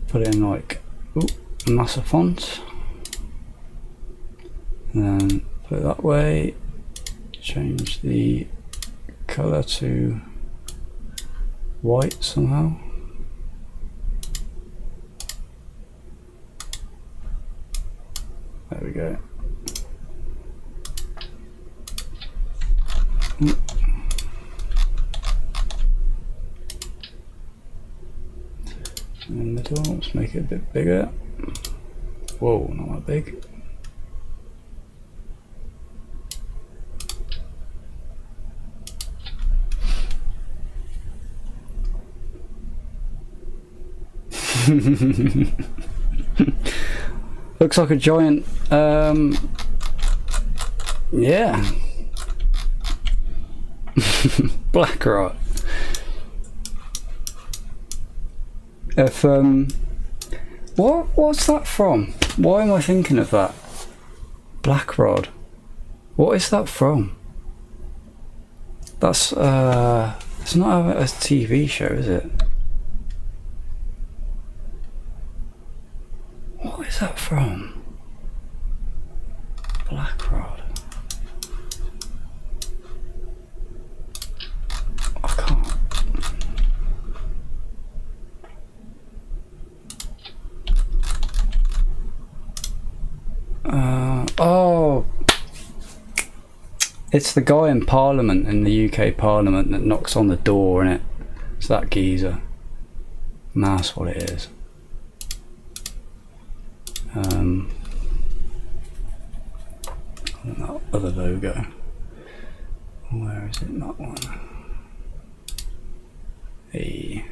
Put it in like massive font, and then put it that way. Change the color to white somehow. There we go. In the middle, let's make it a bit bigger. Whoa, not that big. Looks like a giant, yeah. Black rod. If what's that from? Why am I thinking of that? Black rod. What is that from? That's it's not a TV show, is it? What is that from? Black rod. I can't. Oh, it's the guy in Parliament, in the UK Parliament, that knocks on the door, innit? It's that geezer. That's what it is. That other logo. Where is it? That one. Hey.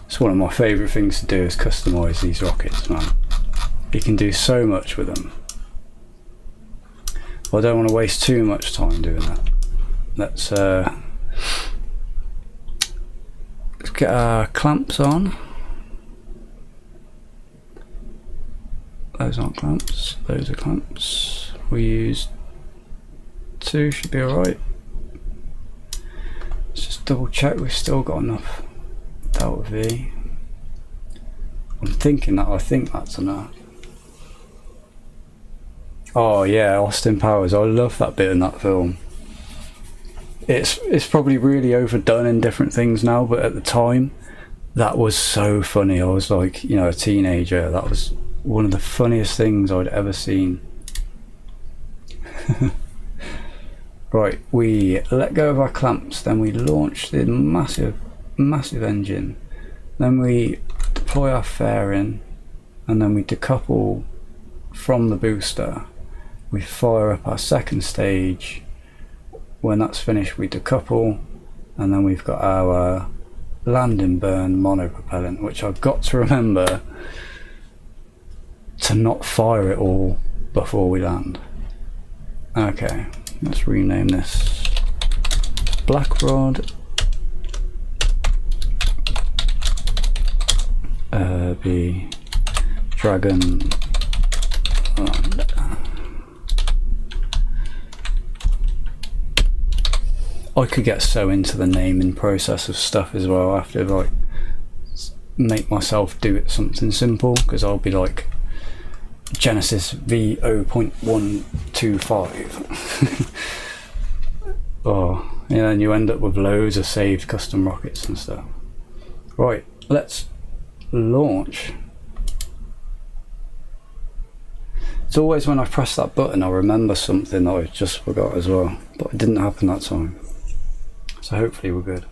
It's one of my favourite things to do is customise these rockets, man. You can do so much with them. Well, I don't want to waste too much time doing that. Let's get our clamps on. Those aren't clamps, those are clamps. We use 2, should be alright. Let's just double check we've still got enough Delta V. I'm thinking that, I think that's enough. Oh yeah, Austin Powers, I love that bit in that film. It's probably really overdone in different things now, but at the time that was so funny. I was like, you know, a teenager. That was one of the funniest things I'd ever seen. Right, we let go of our clamps, then we launch the massive engine, then we deploy our fairing, and then we decouple from the booster. We fire up our second stage. When that's finished, we decouple, and then we've got our landing burn monopropellant, which I've got to remember to not fire it all before we land. Okay, let's rename this Black Rod the Dragon Land. I could get so into the naming process of stuff as well. I have to like make myself do it something simple, because I'll be like Genesis V0.125. Oh, yeah, and you end up with loads of saved custom rockets and stuff. Right, let's launch. It's always when I press that button I remember something that I just forgot as well, but it didn't happen that time. So hopefully we're good.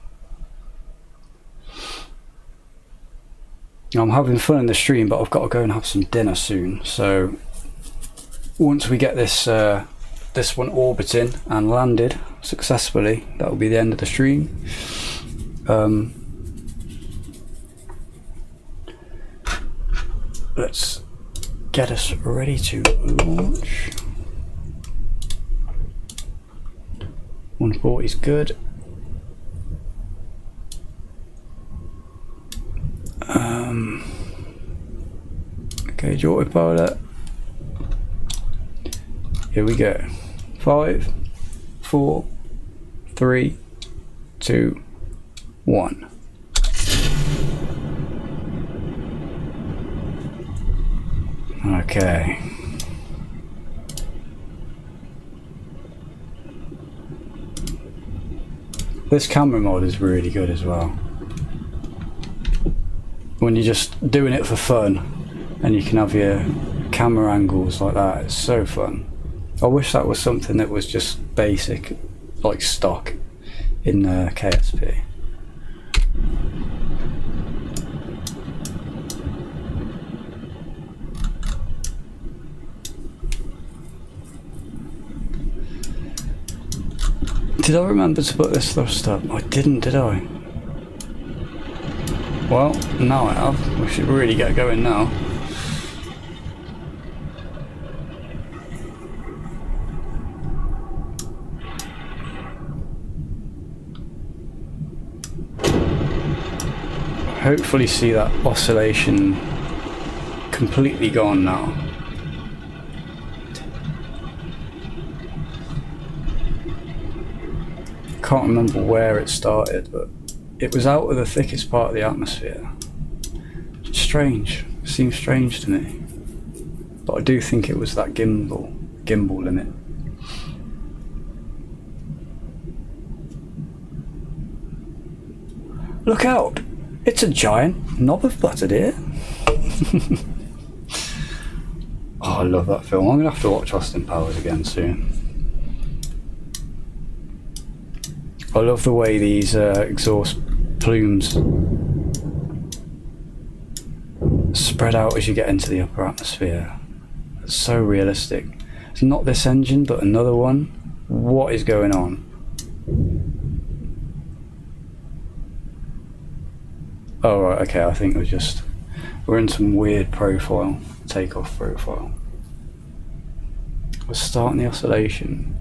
I'm having fun in the stream, but I've got to go and have some dinner soon. So once we get this this one orbiting and landed successfully, that will be the end of the stream. Let's get us ready to launch. 140 is good. Okay, autopilot. Here we go. 5, 4, 3, 2, 1. Okay. This camera mod is really good as well. When you're just doing it for fun and you can have your camera angles like that, it's so fun. I wish that was something that was just basic, like stock in KSP. Did I remember to put this thrust up? I didn't, did I? Well, now I have. We should really get going now. Hopefully see that oscillation completely gone now. Can't remember where it started, but it was out of the thickest part of the atmosphere. It's strange, seems strange to me, but I do think it was that gimbal limit. Look out! It's a giant knob of butter, dear. Oh, I love that film. I'm gonna have to watch Austin Powers again soon. I love the way these exhaust plumes spread out as you get into the upper atmosphere. It's so realistic. It's not this engine, but another one. What is going on? Oh right, okay, I think we're in some weird profile, takeoff profile. We're starting the oscillation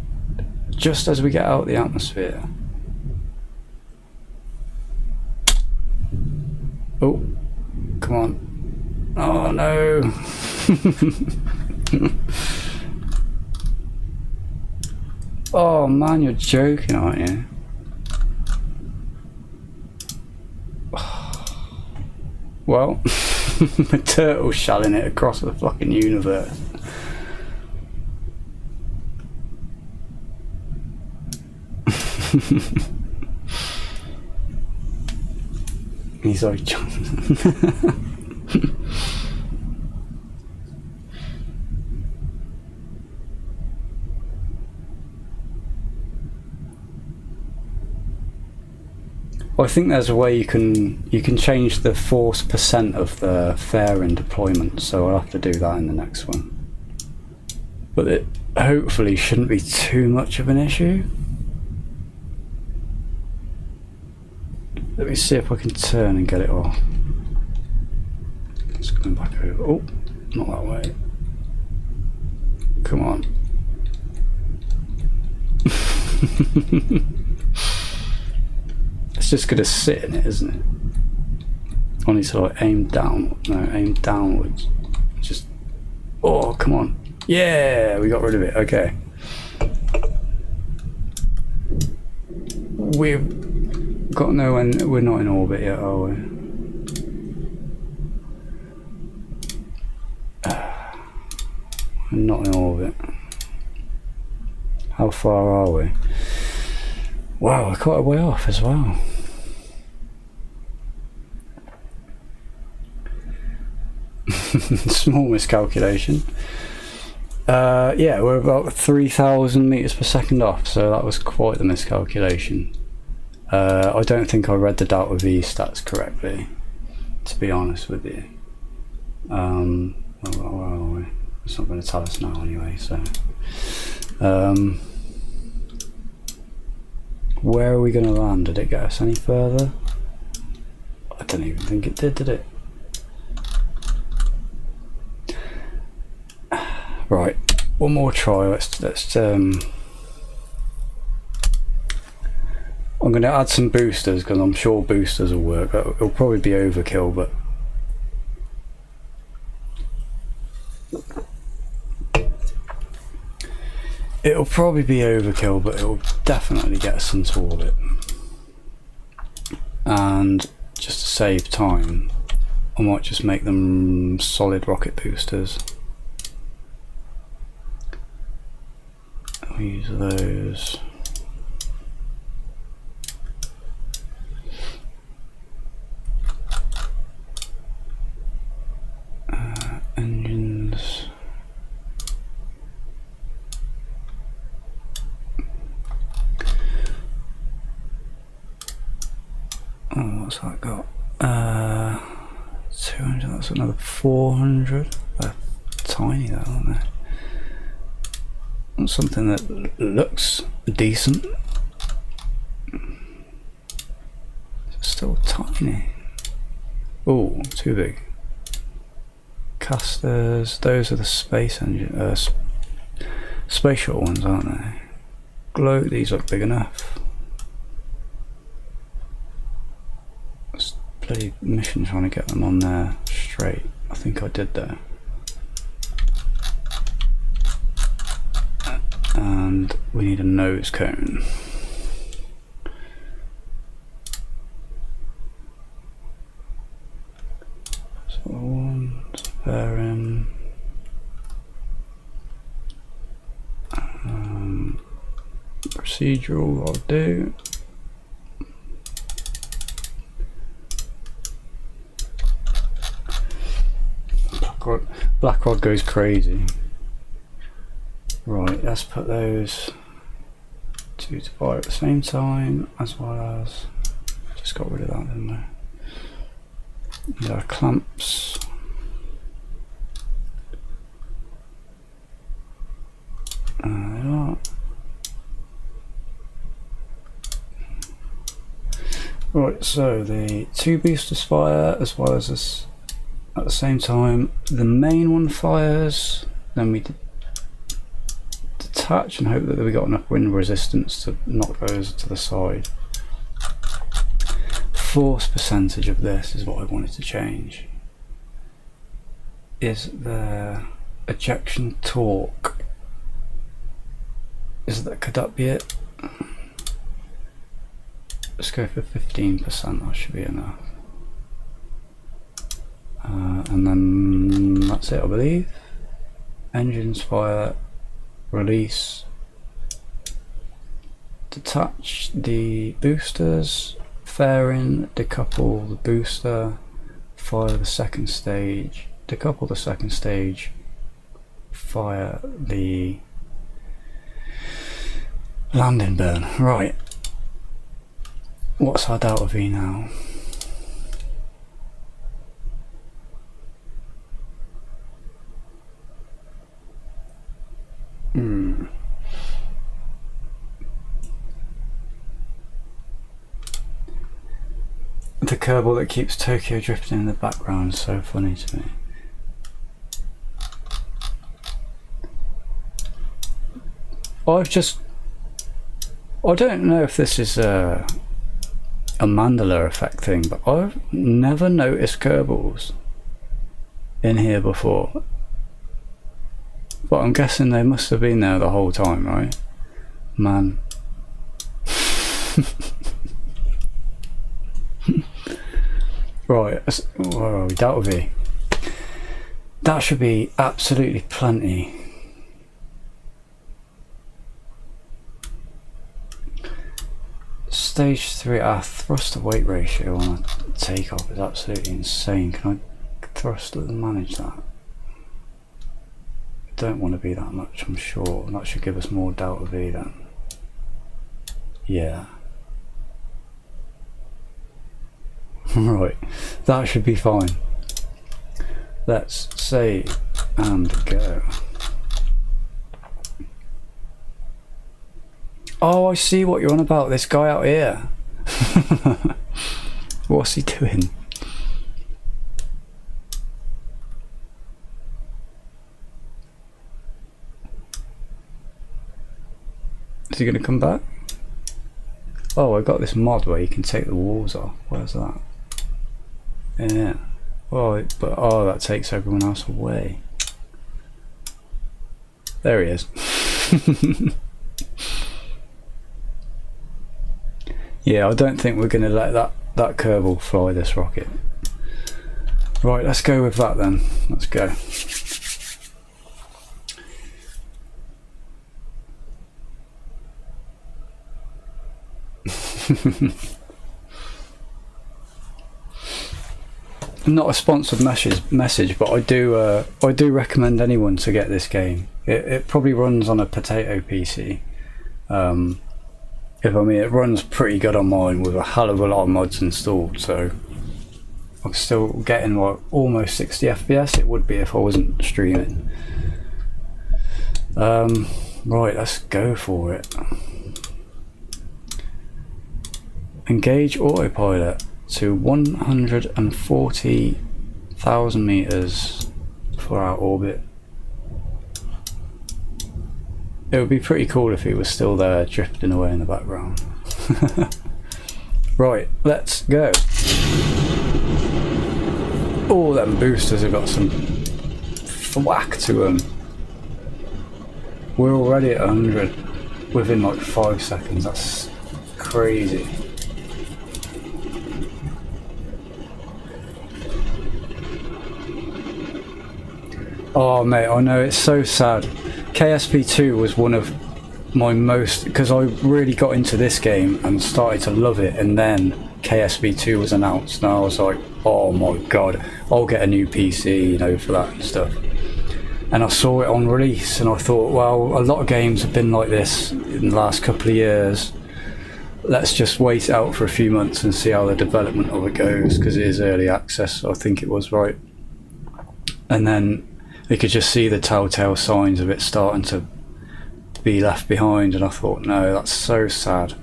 just as we get out of the atmosphere. Oh, come on. Oh no. Oh man, you're joking, aren't you? Well, the turtle's shelling it across the fucking universe. He's like, Well, I think there's a way you can change the force percent of the fairing deployment, so I'll have to do that in the next one. But it hopefully shouldn't be too much of an issue. Let me see if I can turn and get it off. It's going back over. Oh, not that way. Come on. It's just going to sit in it, isn't it? I need to like aim down. No, aim downwards. Just. Oh, come on. Yeah, we got rid of it. Okay. We've got no end. We're not in orbit yet, are we? We're not in orbit. How far are we? Wow, we're quite a way off as well. Small miscalculation. Yeah, we're about 3,000 meters per second off, so that was quite the miscalculation. I don't think I read the Delta V stats correctly, to be honest with you. Where are we? It's not going to tell us now anyway, so. Where are we going to land? Did it get us any further? I don't even think it did it? Right, one more try. Let's I'm going to add some boosters because I'm sure boosters will work. It'll probably be overkill, but it'll probably be overkill, but it'll definitely get us into orbit. And just to save time, I might just make them solid rocket boosters. I'll use those. Engines. Oh, what's that got? 200, that's another 400. They're tiny though, aren't they? Something that looks decent. It's still tiny. Oh, too big. Casters, those are the space engine, space shuttle ones, aren't they? Glow, these look big enough. It's bloody mission trying to get them on there straight. I think I did there. And we need a nose cone. So one fairing. Procedural I'll do. Black rod goes crazy. Right, let's put those two to fire at the same time, as well as just got rid of that, didn't I? These are clamps. There they are. Right, so the two boosters fire as well as this at the same time. The main one fires, then we detach and hope that we got enough wind resistance to knock those to the side. Force percentage of this is what I wanted to change. Is the ejection torque? Could that be it? Let's go for 15%, that should be enough. And then that's it, I believe. Engines fire, release, detach the boosters, fairing, decouple the booster, fire the second stage, decouple the second stage, fire the landing burn. Right. What's our delta V now? The Kerbal that keeps Tokyo drifting in the background is so funny to me. I don't know if this is a Mandela effect thing, but I've never noticed Kerbals in here before. But I'm guessing they must have been there the whole time, right? Man. Right, where are we? Delta V. That should be absolutely plenty. Stage 3, our thrust to weight ratio on a takeoff is absolutely insane. Can I thrust and manage that? Don't want to be that much, I'm sure. That should give us more delta V then. Yeah. Right, that should be fine. Let's save and go. Oh, I see what you're on about, this guy out here. What's he doing? Is he going to come back? Oh, I got this mod where you can take the walls off. Where's that? Yeah. Oh, but oh, that takes everyone else away. There he is. Yeah, I don't think we're going to let that Kerbal fly this rocket. Right, let's go with that then. Let's go. Not a sponsored message, but I do recommend anyone to get this game. It probably runs on a potato PC. It runs pretty good on mine with a hell of a lot of mods installed, so I'm still getting what, almost 60 FPS. It would be if I wasn't streaming. Right, let's go for it. Engage autopilot to 140,000 meters for our orbit. It would be pretty cool if he was still there drifting away in the background. Right, let's go. Oh, them boosters have got some thwack to them. We're already at 100 within like 5 seconds. That's crazy. Oh mate, I know, it's so sad. KSP2 was one of my most, because I really got into this game and started to love it, and then KSP2 was announced and I was like, oh my god, I'll get a new PC, you know, for that and stuff. And I saw it on release and I thought, well, a lot of games have been like this in the last couple of years. Let's just wait it out for a few months and see how the development of it goes, because it is early access, I think it was, right? And then you could just see the telltale signs of it starting to be left behind, and I thought, no, that's so sad.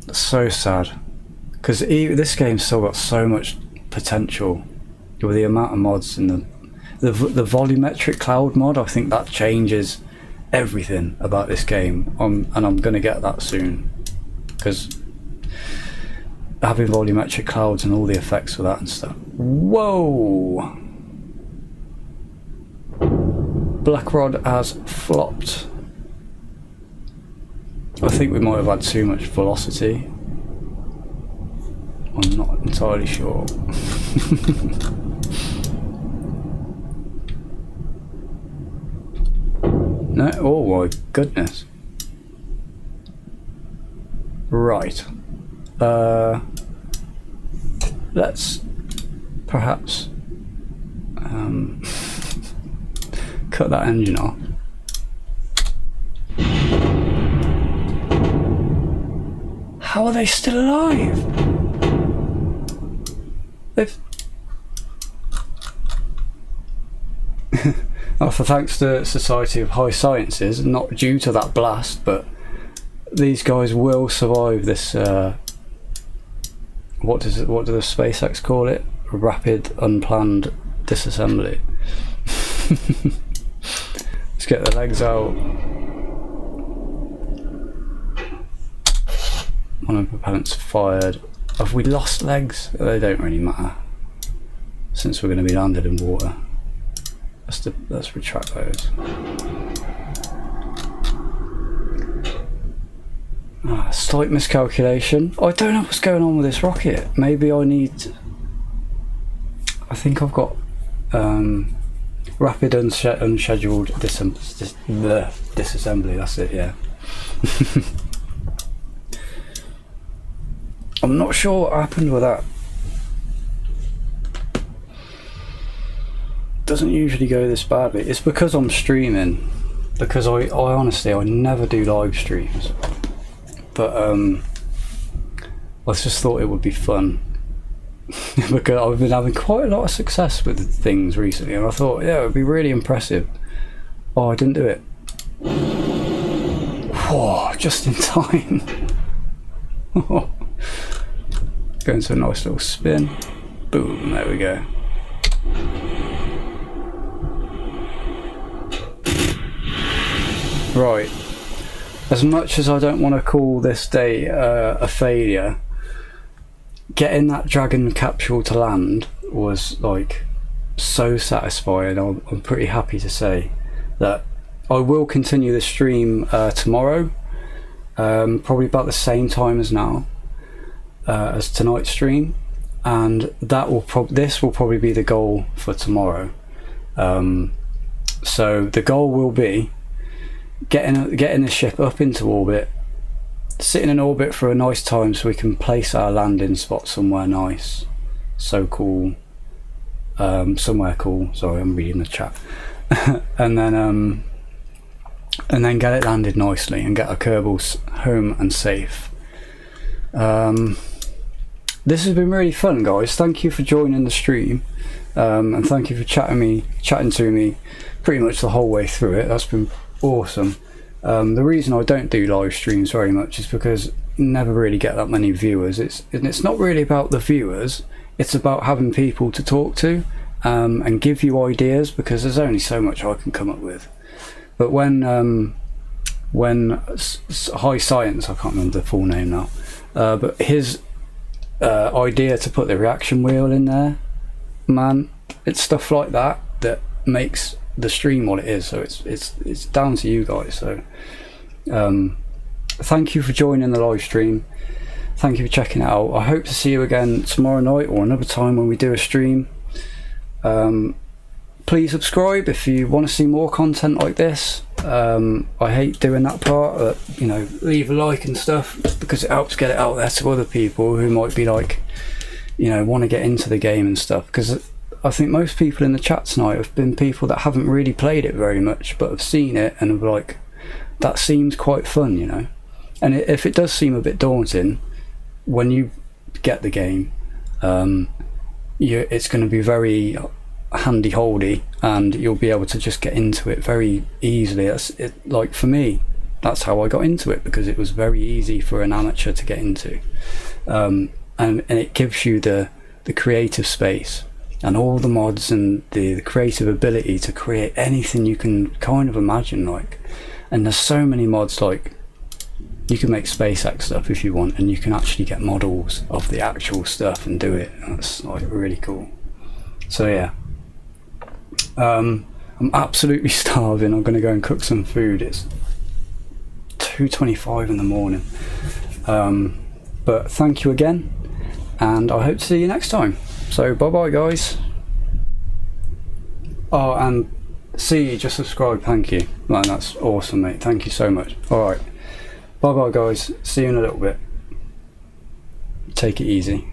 That's so sad. Because this game's still got so much potential with the amount of mods and the volumetric cloud mod. I think that changes everything about this game, and I'm going to get that soon, because having volumetric clouds and all the effects for that and stuff. Whoa! Blackrod has flopped. I think we might have had too much velocity. I'm not entirely sure. No, oh my goodness. Right. Let's perhaps cut that engine off. How are they still alive? They've... Oh, for thanks to Society of High Sciences, not due to that blast, but these guys will survive this. What do the SpaceX call it? Rapid unplanned disassembly. Let's get the legs out. One of the propellants fired. Have we lost legs? They don't really matter, since we're going to be landed in water. Let's retract those. Slight miscalculation. I don't know what's going on with this rocket. Maybe I need... I think I've got rapid unscheduled disassembly. That's it, yeah. I'm not sure what happened with that. Doesn't usually go this badly. It's because I'm streaming. Because I honestly, I never do live streams. But I just thought it would be fun. Because I've been having quite a lot of success with things recently, and I thought, yeah, it would be really impressive. Oh, I didn't do it. Whoa, just in time. Going to a nice little spin. Boom, there we go. Right. As much as I don't want to call this day a failure, getting that Dragon capsule to land was like so satisfying. I'm pretty happy to say that I will continue the stream tomorrow, probably about the same time as now, as tonight's stream, and that will this will probably be the goal for tomorrow. So the goal will be getting the ship up into orbit, sitting in orbit for a nice time so we can place our landing spot somewhere nice, somewhere cool. Sorry, I'm reading the chat. and then get it landed nicely and get our Kerbals home and safe. This has been really fun, guys. Thank you for joining the stream, and thank you for chatting to me pretty much the whole way through it. That's been awesome. The reason I don't do live streams very much is because I never really get that many viewers. It's not really about the viewers, it's about having people to talk to, and give you ideas, because there's only so much I can come up with. But when High Science, I can't remember the full name now, but his idea to put the reaction wheel in there, man, it's stuff like that that makes the stream what it is. So it's down to you guys. So thank you for joining the live stream. Thank you for checking it out. I hope to see you again tomorrow night or another time when we do a stream. Please subscribe if you want to see more content like this. I hate doing that part, but you know, leave a like and stuff, because it helps get it out there to other people who might be like, you know, want to get into the game and stuff. Because I think most people in the chat tonight have been people that haven't really played it very much, but have seen it and have like, that seems quite fun, you know. And if it does seem a bit daunting, when you get the game, it's going to be very handy holdy, and you'll be able to just get into it very easily. Like for me, that's how I got into it, because it was very easy for an amateur to get into, and it gives you the creative space and all the mods and the creative ability to create anything you can kind of imagine. Like, and there's so many mods, like you can make SpaceX stuff if you want, and you can actually get models of the actual stuff and do it. That's like really cool. So yeah, I'm absolutely starving. I'm gonna go and cook some food. It's 2:25 in the morning. But thank you again, and I hope to see you next time. So bye bye, guys. Oh, and see you just subscribe. Thank you, man. That's awesome, mate. Thank you so much. All right, bye bye, guys. See you in a little bit. Take it easy.